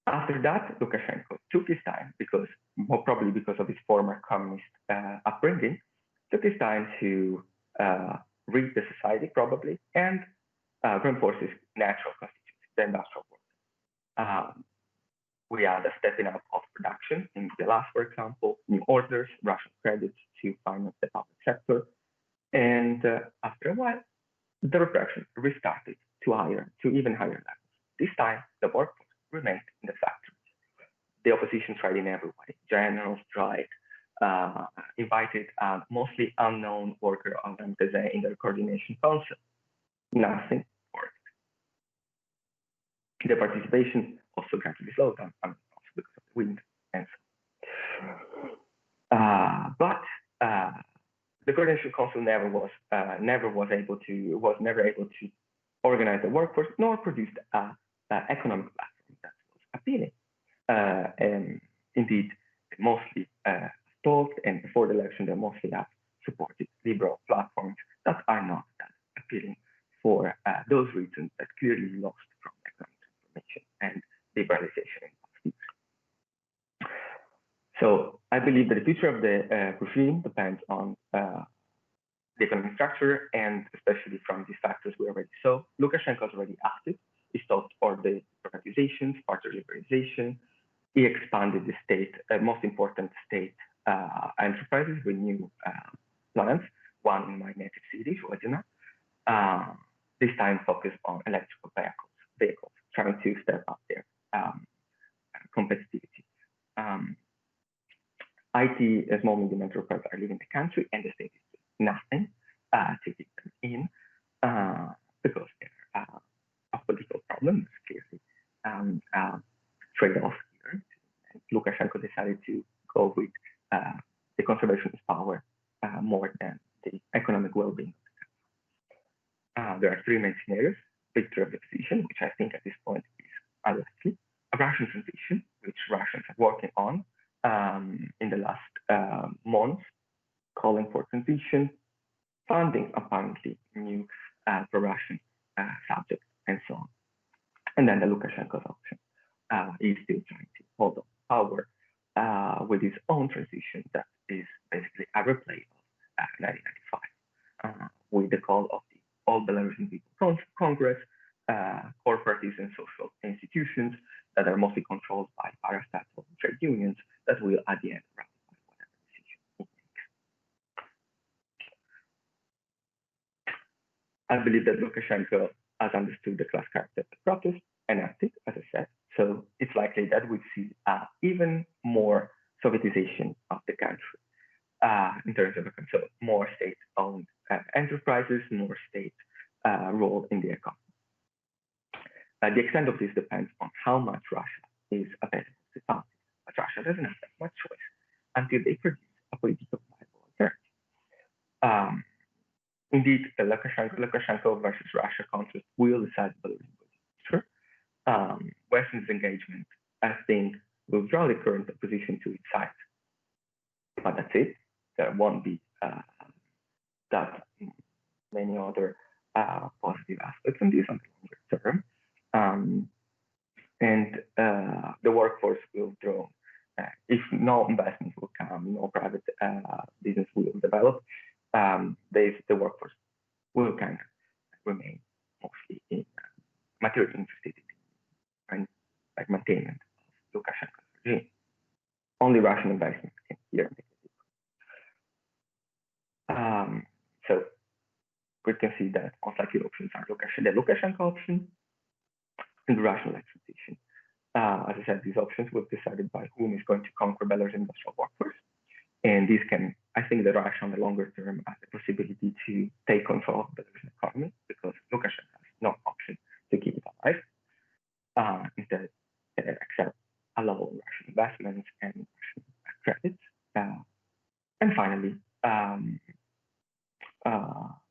After that, Lukashenko took his time, because more probably because of his former communist upbringing, took his time to read the society probably and reinforce his natural constituency, the industrial world. We had a stepping up of production in Belarus, for example, new orders, Russian credits to finance the public sector. And after a while, the repression restarted to even higher levels. This time, the workforce remained in the factories. The opposition tried in every way. General strike, invited a mostly unknown worker on MPZ in their coordination council. Nothing worked. The participation also gradually slowed down, also because of the wind and so on. But the coordination council never was able to organize the workforce, nor produced an economic platform that was appealing. And indeed, mostly talked, and before the election, they mostly have supported liberal platforms that are not that appealing for those reasons that clearly lost from economic transformation and liberalization in past years. So I believe that the future of the regime depends on the economic structure, and especially from these factors we already saw. Lukashenko has already acted. He stopped all the privatizations, partial liberalization. He expanded the state, most important state enterprises with new plants, one in my native city, Joanna. This time focused on electrical vehicles, trying to step up their competitivity. IT, small medium enterprises are leaving the country, and the state is doing nothing to keep them in because there are political problems, clearly. Trade-off here. Lukashenko decided to go with the conservation of power more than the economic well-being of the country. There are three main scenarios: victory of the opposition, which I think at this point is unlikely; a Russian transition, which Russians are working on in the last months, calling for transition, funding apparently new pro-Russian subjects, and so on. And then the Lukashenko's option. He's still trying to hold on power with his own transition that is basically a replay of 1995, with the call of the All Belarusian People Congress, core parties and social institutions that are mostly controlled by parastatal trade unions that will at the end ratify whatever decision it makes. I believe that Lukashenko has understood the class character of the protest and acted, as I said. So it's likely that we see even more Sovietization of the country. in terms of so more state-owned enterprises, more state role in the economy. The extent of this depends on how much Russia is available to fund it. But Russia doesn't have that much choice until they produce a politically viable alternative. Indeed, the Lukashenko versus Russia conflict will decide Belarus' future. Western's engagement, I think, will draw the current opposition to its side. But that's it. There won't be that many other positive aspects on this on the longer term. The workforce will grow. If no investment will come, no private business will develop, the workforce will kind of remain mostly in materially interested in like maintenance of Lukashenko's regime. Only Russian investment can here make a difference. So we can see that most likely options are the Lukashenko option and the Russian electrification. As I said, these options will be decided by whom is going to conquer Belarus industrial workforce. And this can, I think that Russia on the longer term has the possibility to take control of the Belarusian economy because Lukashenko has no option to keep it alive. Instead, accept a low Russian investments and Russian credits. And finally,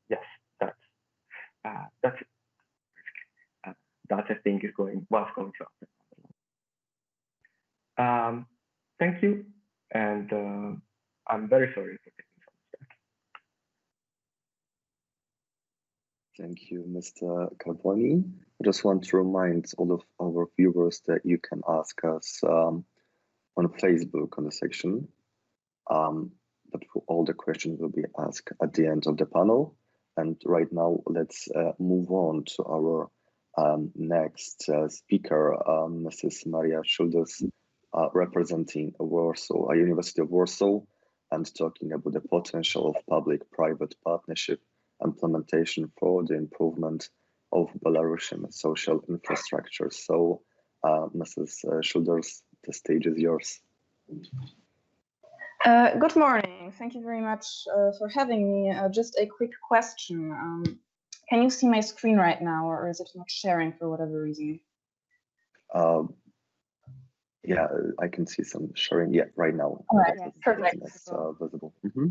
yes, that's it. That I think is what's going to happen. Thank you, and I'm very sorry for taking so much time. Thank you, Mr. Carboni. I just want to remind all of our viewers that you can ask us on Facebook on the section, but all the questions will be asked at the end of the panel. And right now, let's move on to our next speaker, Mrs. Maria Schulders, representing Warsaw, University of Warsaw, and talking about the potential of public-private partnership implementation for the improvement of Belarusian social infrastructure. So, Mrs. Schulders, the stage is yours. Good morning. Thank you very much for having me. Just a quick question. Can you see my screen right now, or is it not sharing for whatever reason? Yeah, I can see some sharing. Yeah, right now. All right, yes, perfect. It's visible. Mm-hmm.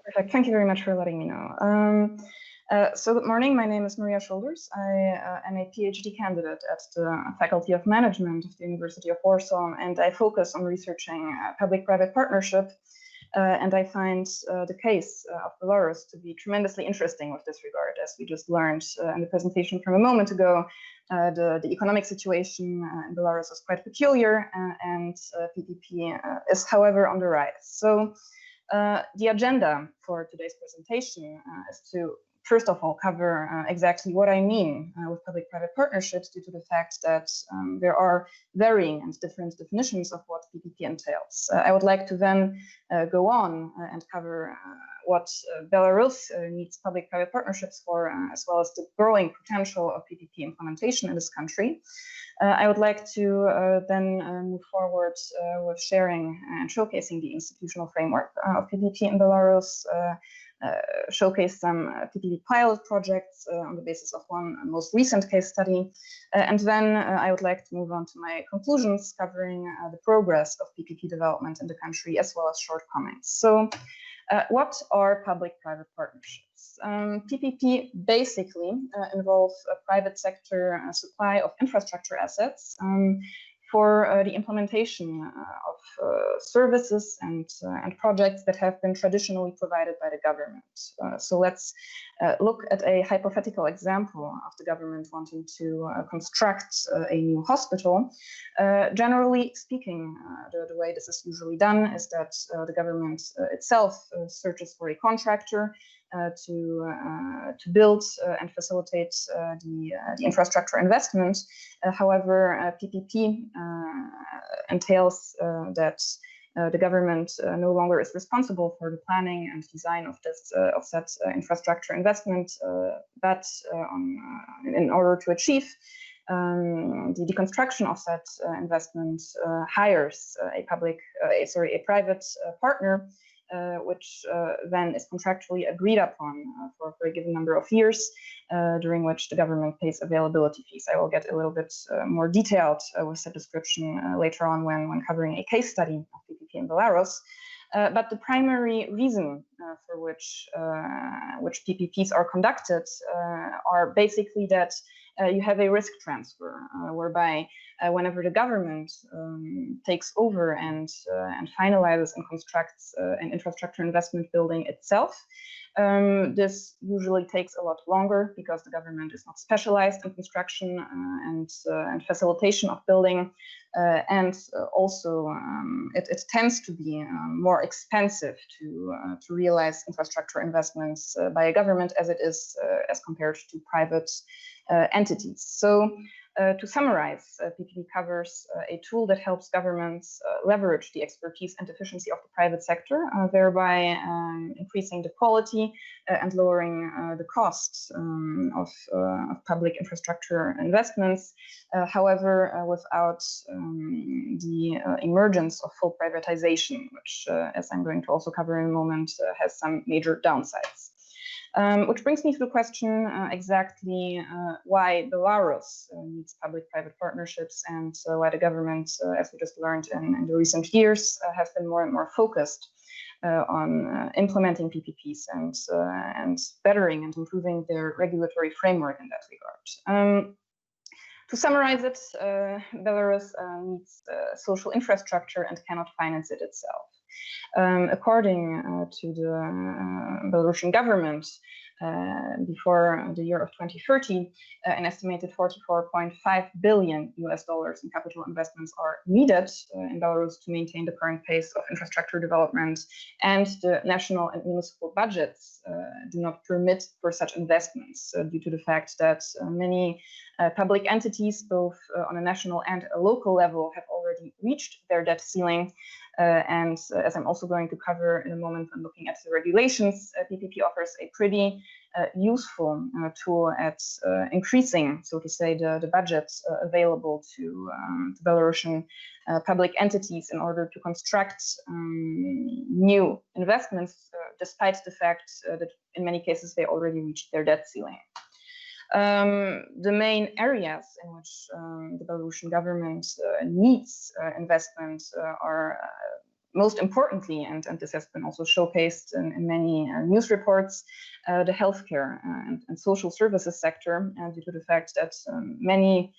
Perfect. Thank you very much for letting me know. So good morning. My name is Maria Schulders. I am a PhD candidate at the Faculty of Management of the University of Warsaw, and I focus on researching public-private partnership. And I find the case of Belarus to be tremendously interesting with this regard. As we just learned in the presentation from a moment ago, the economic situation in Belarus is quite peculiar, and PPP is, however, on the rise. So the agenda for today's presentation is to, first of all, cover exactly what I mean with public-private partnerships, due to the fact that there are varying and different definitions of what PPP entails. I would like to then go on and cover what Belarus needs public-private partnerships for, as well as the growing potential of PPP implementation in this country. I would like to then move forward with sharing and showcasing the institutional framework of PPP in Belarus, showcase some PPP pilot projects on the basis of one most recent case study. And then I would like to move on to my conclusions, covering the progress of PPP development in the country, as well as shortcomings. So what are public-private partnerships? PPP basically involves a private sector supply of infrastructure assets for the implementation of services and projects that have been traditionally provided by the government. So let's look at a hypothetical example of the government wanting to construct a new hospital. Generally speaking, the way this is usually done is that the government itself searches for a contractor to build and facilitate the infrastructure investment. However, PPP entails that the government no longer is responsible for the planning and design of this of said infrastructure investment, but in order to achieve the construction of that investment, hires a private partner which then is contractually agreed upon for a given number of years, during which the government pays availability fees. I will get a little bit more detailed with the description later on when covering a case study of PPP in Belarus. But the primary reason for which PPPs are conducted are basically that you have a risk transfer, whereby whenever the government takes over and finalizes and constructs an infrastructure investment building itself, this usually takes a lot longer because the government is not specialized in construction and facilitation of building, and also it tends to be more expensive to realize infrastructure investments by a government as it is as compared to private entities. So to summarize, PPP covers a tool that helps governments leverage the expertise and efficiency of the private sector, thereby increasing the quality and lowering the costs of public infrastructure investments. However, without the emergence of full privatization, which, as I'm going to also cover in a moment, has some major downsides. Which brings me to the question exactly why Belarus needs public-private partnerships and why the government, as we just learned in the recent years, has been more and more focused on implementing PPPs and bettering and improving their regulatory framework in that regard. To summarize it, Belarus needs social infrastructure and cannot finance it itself. According to the Belarusian government, before the year of 2030, an estimated $44.5 billion in capital investments are needed in Belarus to maintain the current pace of infrastructure development, and the national and municipal budgets do not permit for such investments due to the fact that many public entities, both on a national and a local level, have already reached their debt ceiling. And as I'm also going to cover in a moment when looking at the regulations, PPP offers a pretty useful tool at increasing, so to say, the budgets available to Belarusian public entities in order to construct new investments, despite the fact that in many cases they already reached their debt ceiling. The main areas in which the Belarusian government needs investment are most importantly, and this has been also showcased in many news reports, the healthcare and social services sector, due to the fact that many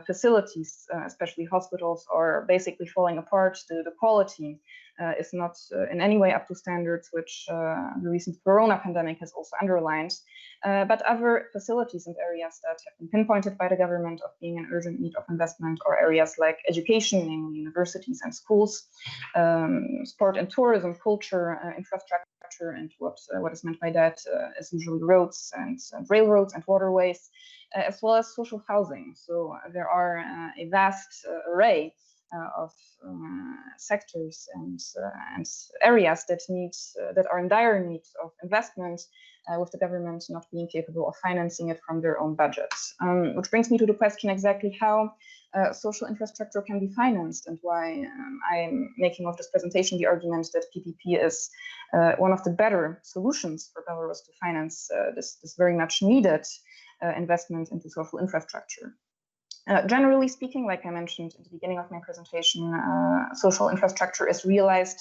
facilities, especially hospitals, are basically falling apart. The quality is not in any way up to standards, which the recent corona pandemic has also underlined. But other facilities and areas that have been pinpointed by the government of being in urgent need of investment are areas like education, namely universities and schools, sport and tourism, culture, infrastructure, and what is meant by that is usually roads and railroads and waterways, as well as social housing. So there are a vast array of sectors and areas that are in dire need of investment, with the government not being capable of financing it from their own budgets. Which brings me to the question exactly how social infrastructure can be financed, and why I'm making of this presentation the argument that PPP is one of the better solutions for Belarus to finance this very much needed investment into social infrastructure. Generally speaking, like I mentioned at the beginning of my presentation, social infrastructure is realized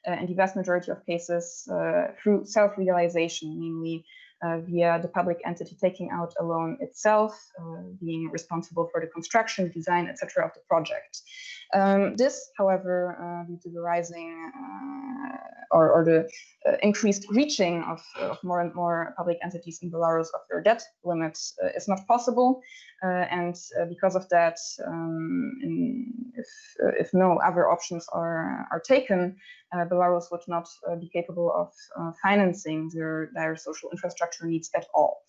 in the vast majority of cases through self-realization, namely via the public entity taking out a loan itself, being responsible for the construction, design, etc. of the project. This, however, due to the rising or the increased reaching of more and more public entities in Belarus of their debt limits, is not possible. And because of that, if no other options are taken, Belarus would not be capable of financing their dire social infrastructure needs at all.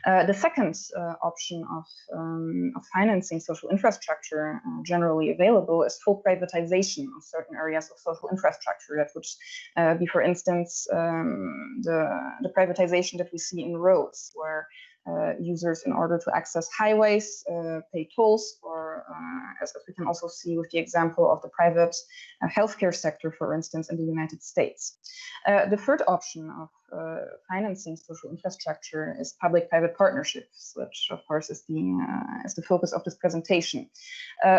The second option of financing social infrastructure generally available is full privatization of certain areas of social infrastructure. That would be, for instance, the privatization that we see in roads, where users in order to access highways, pay tolls, or as we can also see with the example of the private healthcare sector, for instance, in the United States. The third option of financing social infrastructure is public-private partnerships, which of course is the focus of this presentation.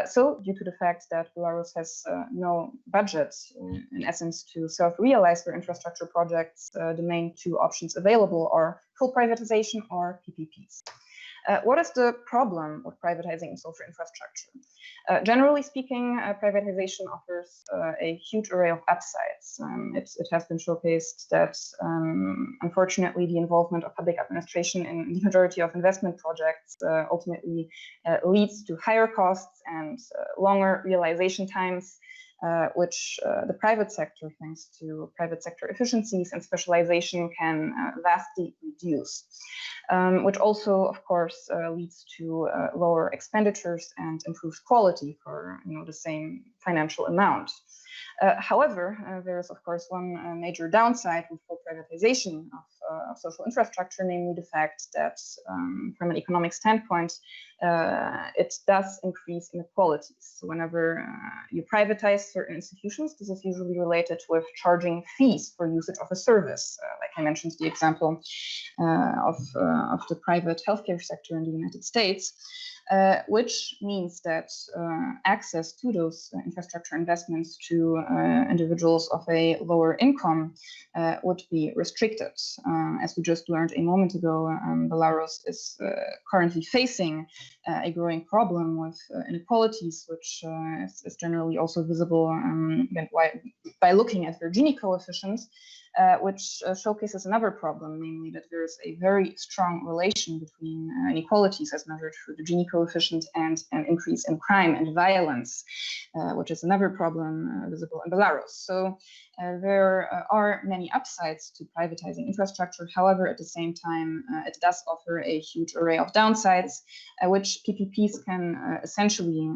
So due to the fact that Belarus has no budget, in essence, to self-realize their infrastructure projects, the main two options available are full privatization or PPPs. What is the problem with privatizing social infrastructure? Generally speaking, privatization offers a huge array of upsides. It has been showcased that, unfortunately, the involvement of public administration in the majority of investment projects ultimately leads to higher costs and longer realization times, which the private sector, thanks to private sector efficiencies and specialization, can vastly reduce, which also, of course, leads to lower expenditures and improved quality for the same financial amount. However, there is, of course, one major downside with full privatization of social infrastructure, namely the fact that, from an economic standpoint, it does increase inequalities. So whenever you privatize certain institutions, this is usually related with charging fees for usage of a service. Like I mentioned, the example of the private healthcare sector in the United States. Which means that access to those infrastructure investments to individuals of a lower income would be restricted. As we just learned a moment ago, Belarus is currently facing a growing problem with inequalities, which is generally also visible by looking at their Gini coefficient, which showcases another problem, namely that there is a very strong relation between inequalities as measured through the Gini coefficient and an increase in crime and violence, which is another problem visible in Belarus. So there are many upsides to privatizing infrastructure. However, at the same time, it does offer a huge array of downsides, which PPPs can essentially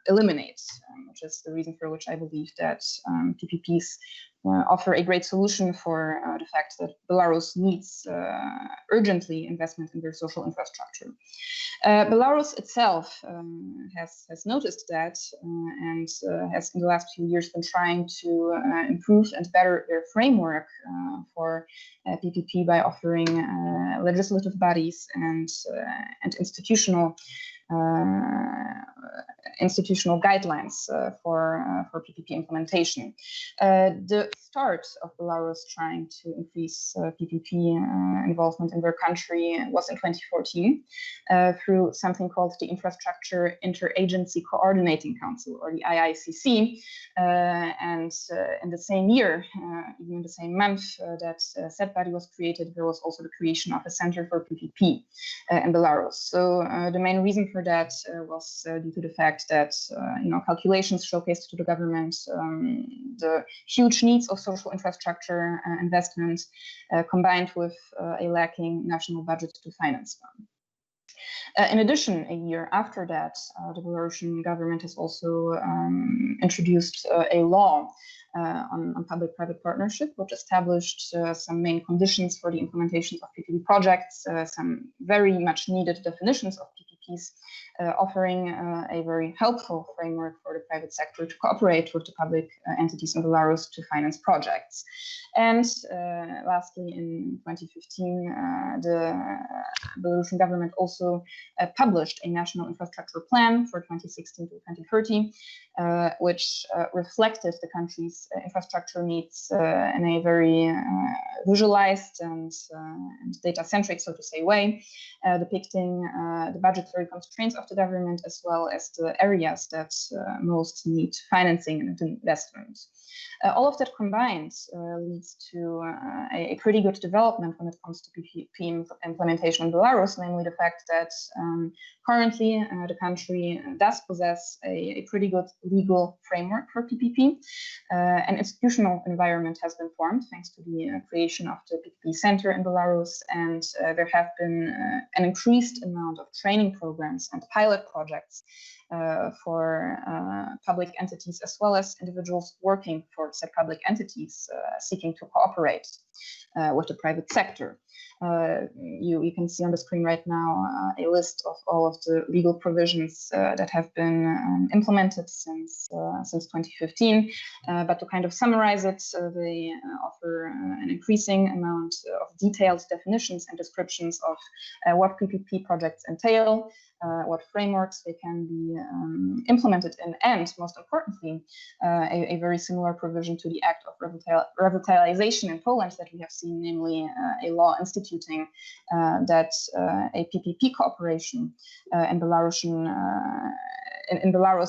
eliminate, which is the reason for which I believe that PPPs offer a great solution for the fact that Belarus needs urgently investment in their social infrastructure. Belarus itself has noticed that and has in the last few years been trying to improve and better their framework for PPP by offering legislative bodies and institutional guidelines for PPP implementation. The start of Belarus trying to increase PPP involvement in their country was in 2014 through something called the Infrastructure Interagency Coordinating Council, or the IICC. And in the same year, even in the same month that said body was created, there was also the creation of a Center for PPP in Belarus. So the main reason for that was due to the fact that calculations showcased to the government the huge needs of social infrastructure investment combined with a lacking national budget to finance them. In addition, a year after that, the Belarusian government has also introduced a law on public-private partnership, which established some main conditions for the implementation of PPP projects, some very much needed definitions of PPPs, offering a very helpful framework for the private sector to cooperate with the public entities in Belarus to finance projects. And lastly, in 2015, the Belarusian government also published a national infrastructure plan for 2016 to 2030, which reflected the country's infrastructure needs in a very visualized and data-centric, so to say, way, depicting the budgetary constraints of the government as well as the areas that most need financing and investment. All of that combined leads to a pretty good development when it comes to PPP implementation in Belarus, namely the fact that currently the country does possess a pretty good legal framework for PPP. An institutional environment has been formed thanks to the creation of the PPP Center in Belarus, and there have been an increased amount of training programs and pilot projects for public entities as well as individuals working for said public entities seeking to cooperate with the private sector. You can see on the screen right now a list of all of the legal provisions that have been implemented since 2015. But to kind of summarize it, they offer an increasing amount of detailed definitions and descriptions of what PPP projects entail, what frameworks they can be implemented in, and most importantly, a very similar provision to the Act of Revitalization in Poland that we have seen, namely a law instituting that a PPP cooperation in Belarus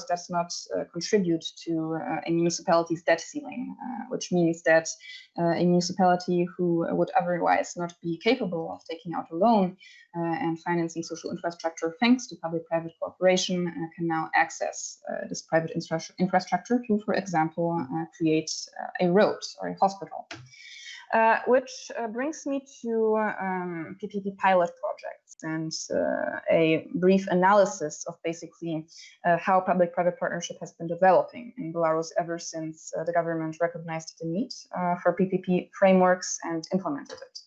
does not contribute to a municipality's debt ceiling, which means that a municipality who would otherwise not be capable of taking out a loan and financing social infrastructure thanks to public-private cooperation can now access this private infrastructure to, for example, create a road or a hospital. Which brings me to PPP pilot projects and a brief analysis of basically how public-private partnership has been developing in Belarus ever since the government recognized the need for PPP frameworks and implemented it.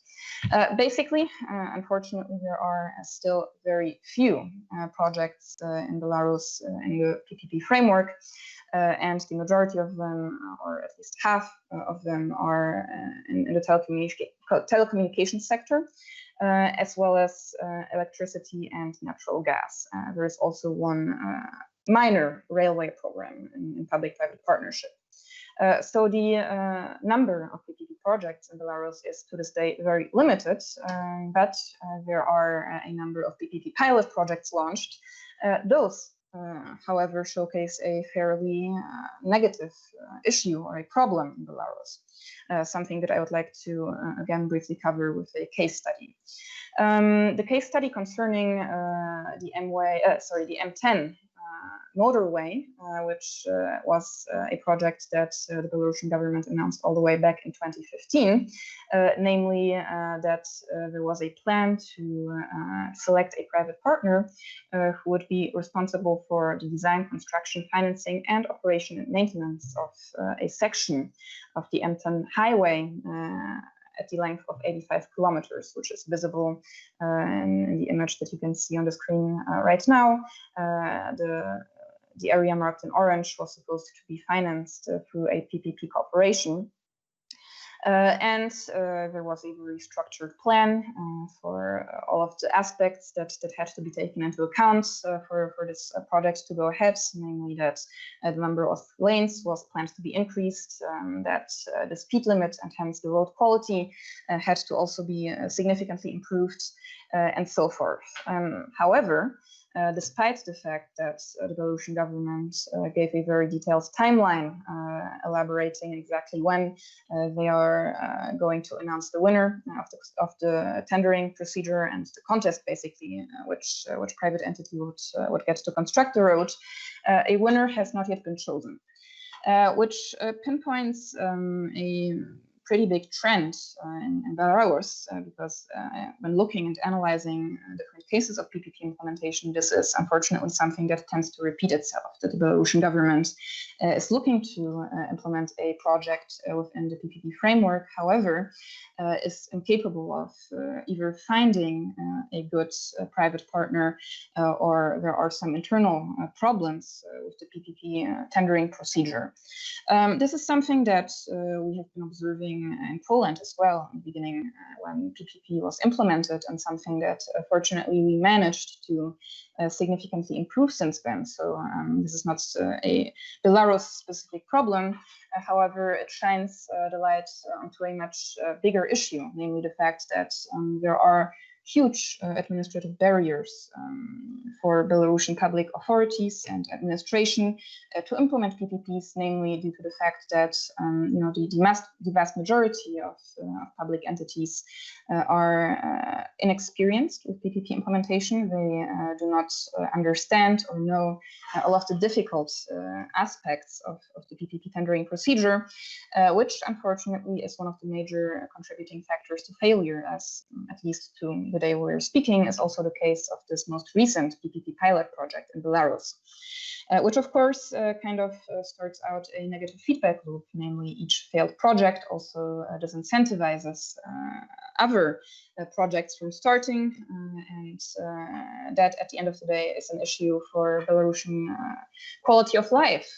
Basically, unfortunately, there are still very few projects in Belarus in the PPP framework, and the majority of them, or at least half of them, are in the telecommunications sector, as well as electricity and natural gas. There is also one minor railway program in public-private partnership. So the number of PPP projects in Belarus is to this day very limited, but there are a number of PPP pilot projects launched. Those, however, showcase a fairly negative issue or a problem in Belarus, something that I would like to again briefly cover with a case study. The case study concerning the M10 motorway, which was a project that the Belarusian government announced all the way back in 2015, namely that there was a plan to select a private partner who would be responsible for the design, construction, financing, and operation and maintenance of a section of the M10 highway at the length of 85 kilometers, which is visible in the image that you can see on the screen right now. The area marked in orange was supposed to be financed through a PPP cooperation. And there was a very structured plan for all of the aspects that had to be taken into account for this project to go ahead, namely that the number of lanes was planned to be increased, that the speed limit and hence the road quality had to also be significantly improved, and so forth. However, despite the fact that the Belarusian government gave a very detailed timeline elaborating exactly when they are going to announce the winner of the tendering procedure and the contest, basically, which private entity would get to construct the road, a winner has not yet been chosen, which pinpoints a pretty big trend in Belarus, because when looking and analyzing different cases of PPP implementation, this is unfortunately something that tends to repeat itself, that the Belarusian government is looking to implement a project within the PPP framework, however, is incapable of either finding a good private partner or there are some internal problems with the PPP tendering procedure. This is something that we have been observing in Poland as well in the beginning when PPP was implemented, and something that fortunately we managed to significantly improve since then. So this is not a Belarus specific problem. However, it shines the light onto a much bigger issue, namely the fact that there are huge administrative barriers for Belarusian public authorities and administration to implement PPPs, namely due to the fact that the vast majority of public entities are inexperienced with PPP implementation. They do not understand or know all of the difficult aspects of the PPP tendering procedure, which unfortunately is one of the major contributing factors to failure, as at least to the day we're speaking is also the case of this most recent PPP pilot project in Belarus. Which of course starts out a negative feedback loop, namely each failed project also disincentivizes other projects from starting, and that at the end of the day is an issue for Belarusian quality of life,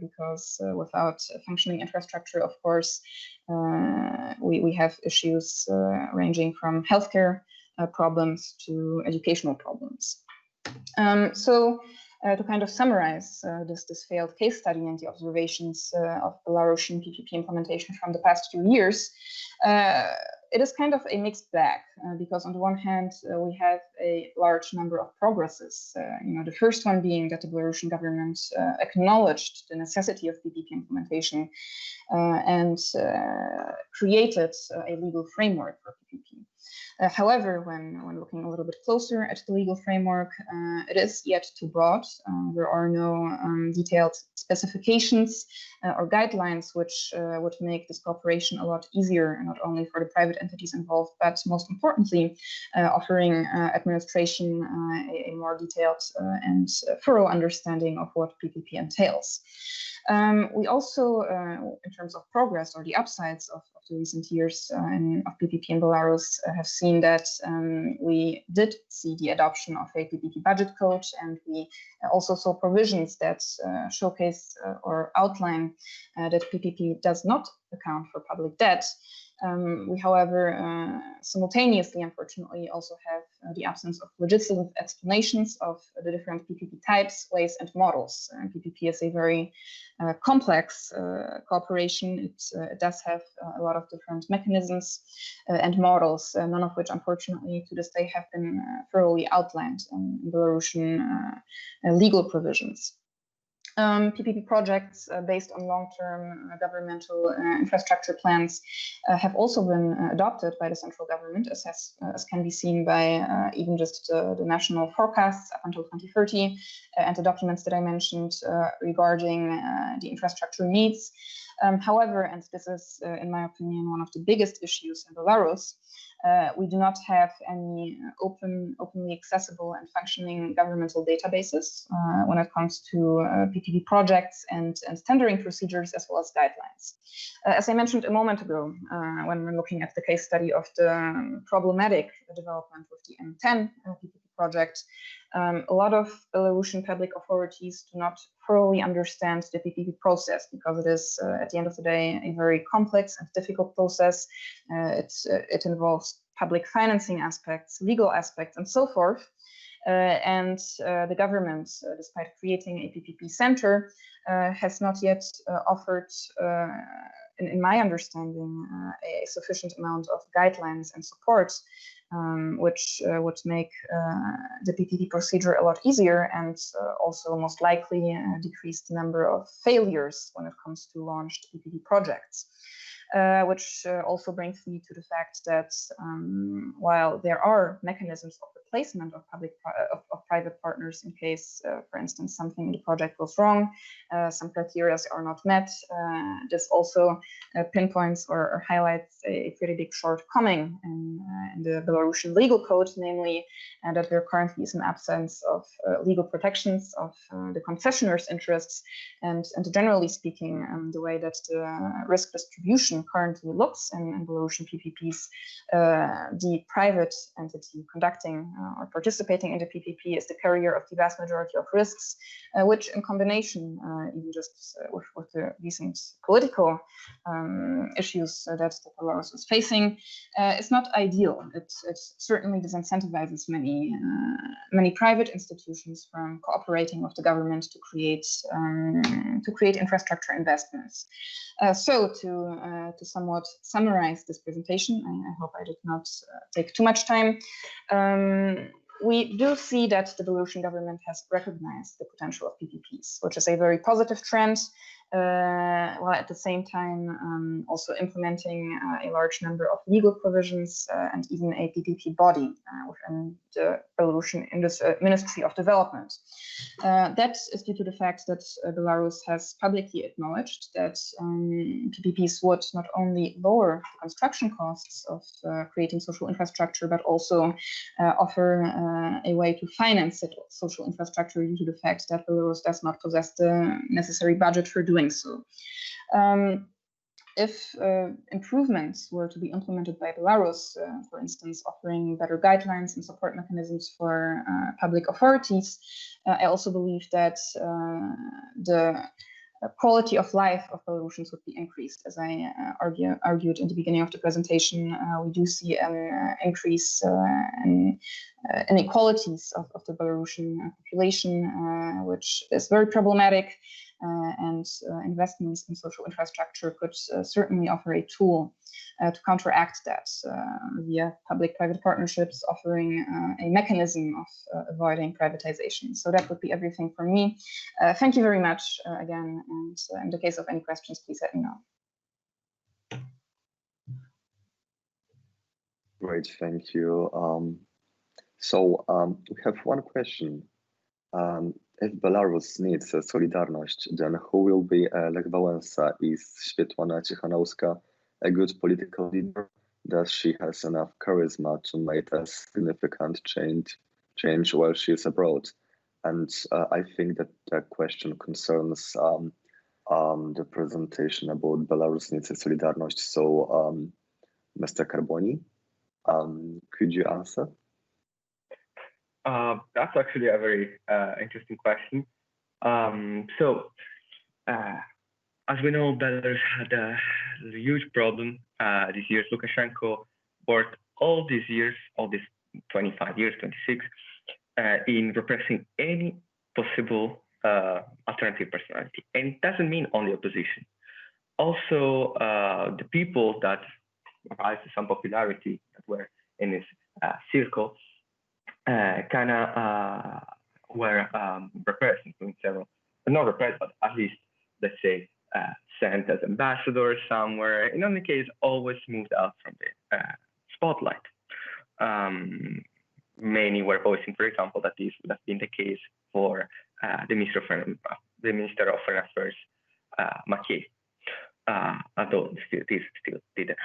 because without functioning infrastructure, of course, we have issues ranging from healthcare problems to educational problems. To kind of summarize this failed case study and the observations of Belarusian PPP implementation from the past few years, it is kind of a mixed bag, because on the one hand, we have a large number of progresses. The first one being that the Belarusian government acknowledged the necessity of PPP implementation and created a legal framework for PPP. However, when looking a little bit closer at the legal framework, it is yet too broad. There are no detailed specifications or guidelines which would make this cooperation a lot easier, not only for the private entities involved, but most importantly, offering administration a more detailed and thorough understanding of what PPP entails. We also, in terms of progress or the upsides of the recent years of PPP in Belarus, have seen that we did see the adoption of a PPP budget code, and we also saw provisions that showcase or outline that PPP does not account for public debt. We, however, simultaneously, unfortunately, also have the absence of legislative explanations of the different PPP types, ways, and models. PPP is a very complex cooperation. It does have a lot of different mechanisms and models, none of which, unfortunately, to this day have been thoroughly outlined in Belarusian legal provisions. PPP projects based on long-term governmental infrastructure plans have also been adopted by the central government, as can be seen by even just the national forecasts up until 2030 and the documents that I mentioned regarding the infrastructure needs. However, and this is, in my opinion, one of the biggest issues in Belarus, we do not have any openly accessible and functioning governmental databases when it comes to PPP projects and tendering procedures, as well as guidelines. As I mentioned a moment ago, when we're looking at the case study of the problematic development with the M10 PPP project, a lot of Belarusian public authorities do not thoroughly understand the PPP process, because it is, at the end of the day, a very complex and difficult process. It involves public financing aspects, legal aspects, and so forth. And the government, despite creating a PPP center, has not yet offered, in my understanding, a sufficient amount of guidelines and support, which would make the PPP procedure a lot easier, and also most likely decrease the number of failures when it comes to launched PPP projects. Which also brings me to the fact that while there are mechanisms of replacement of private partners in case, for instance, something in the project goes wrong, some criteria are not met, this also pinpoints or highlights a pretty big shortcoming in the Belarusian legal code, namely that there currently is an absence of legal protections of the concessionaire's interests, and generally speaking, the way that the risk distribution currently looks in Belarusian PPPs, the private entity conducting or participating in the PPP is the carrier of the vast majority of risks, which in combination, even just with the recent political issues that Belarus is facing, is not ideal. It certainly disincentivizes many private institutions from cooperating with the government to create infrastructure investments. So to somewhat summarize this presentation, I hope I did not take too much time. We do see that the Belarusian government has recognized the potential of PPPs, which is a very positive trend. while at the same time also implementing a large number of legal provisions and even a PPP body within the Belarusian Ministry of Development. That is due to the fact that Belarus has publicly acknowledged that PPPs would not only lower the construction costs of creating social infrastructure, but also offer a way to finance that social infrastructure due to the fact that Belarus does not possess the necessary budget for doing so. If improvements were to be implemented by Belarus, for instance, offering better guidelines and support mechanisms for public authorities, I also believe that the quality of life of Belarusians would be increased. As I argued in the beginning of the presentation, we do see an increase in inequalities of the Belarusian population, which is very problematic. And investments in social infrastructure could certainly offer a tool to counteract that via public-private partnerships, offering a mechanism of avoiding privatization. So that would be everything from me. Thank you very much again. And in the case of any questions, please let me know. Great, thank you. We have one question. If Belarus needs solidarność, then who will be Lech Wałęsa? Is Świetlana Cichanouska a good political leader? Does she has enough charisma to make a significant change while she is abroad? And I think that the question concerns the presentation about Belarus needs solidarność. So, Mr. Carboni, could you answer? That's actually a very interesting question. As we know, Belarus had a huge problem this year. Lukashenko worked all these years, all these 25 years, 26, in repressing any possible alternative personality. And it doesn't mean only opposition. Also, the people that arrived to some popularity that were in his circle kind of were repressed, including several, not repressed, but at least, let's say, sent as ambassadors somewhere. In any case, always moved out from the spotlight. Many were voicing, for example, that this would have been the case for the Minister of Foreign Affairs, Mickiewicz, although this still didn't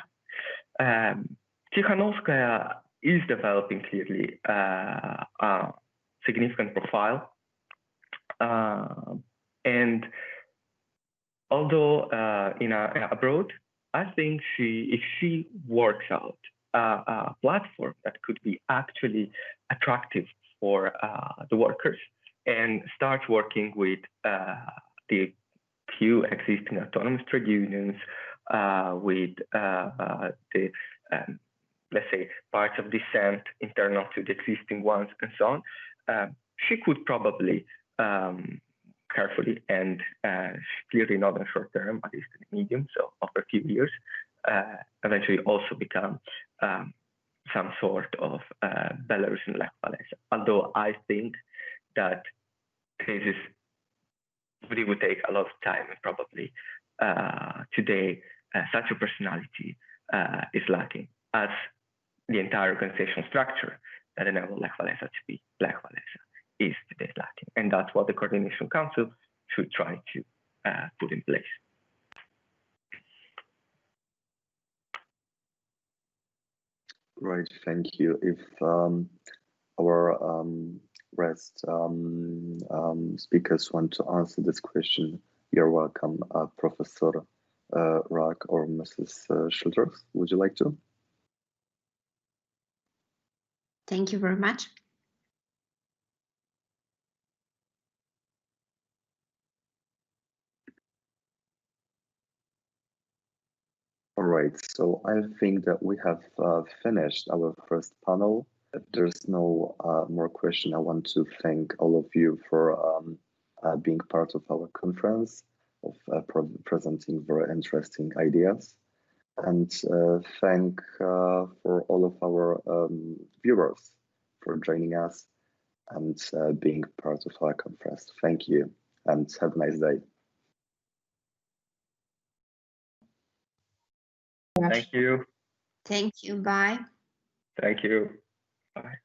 happen. Tikhanovskaya is developing clearly a significant profile. And although abroad, I think if she works out a platform that could be actually attractive for the workers and start working with the few existing autonomous trade unions, with the let's say, parts of dissent internal to the existing ones and so on, she could probably carefully and clearly not in the short term, at least in the medium, so over a few years, eventually also become some sort of Belarusian Lech Wałęsa. Although I think that this really would take a lot of time, and probably today such a personality is lacking, as the entire organizational structure that enables Lech Wałęsa to be Lech Wałęsa is today lacking. And that's what the Coordination Council should try to put in place. Right, thank you. If our rest speakers want to answer this question, you're welcome, Professor Rack or Mrs. Schulters. Would you like to? Thank you very much. All right, so I think that we have finished our first panel. If there's no more question, I want to thank all of you for being part of our conference, of presenting very interesting ideas, and thank for all of our viewers for joining us and being part of our conference. Thank you and have a nice day. Thank you. Thank you. Bye. Thank you. Bye.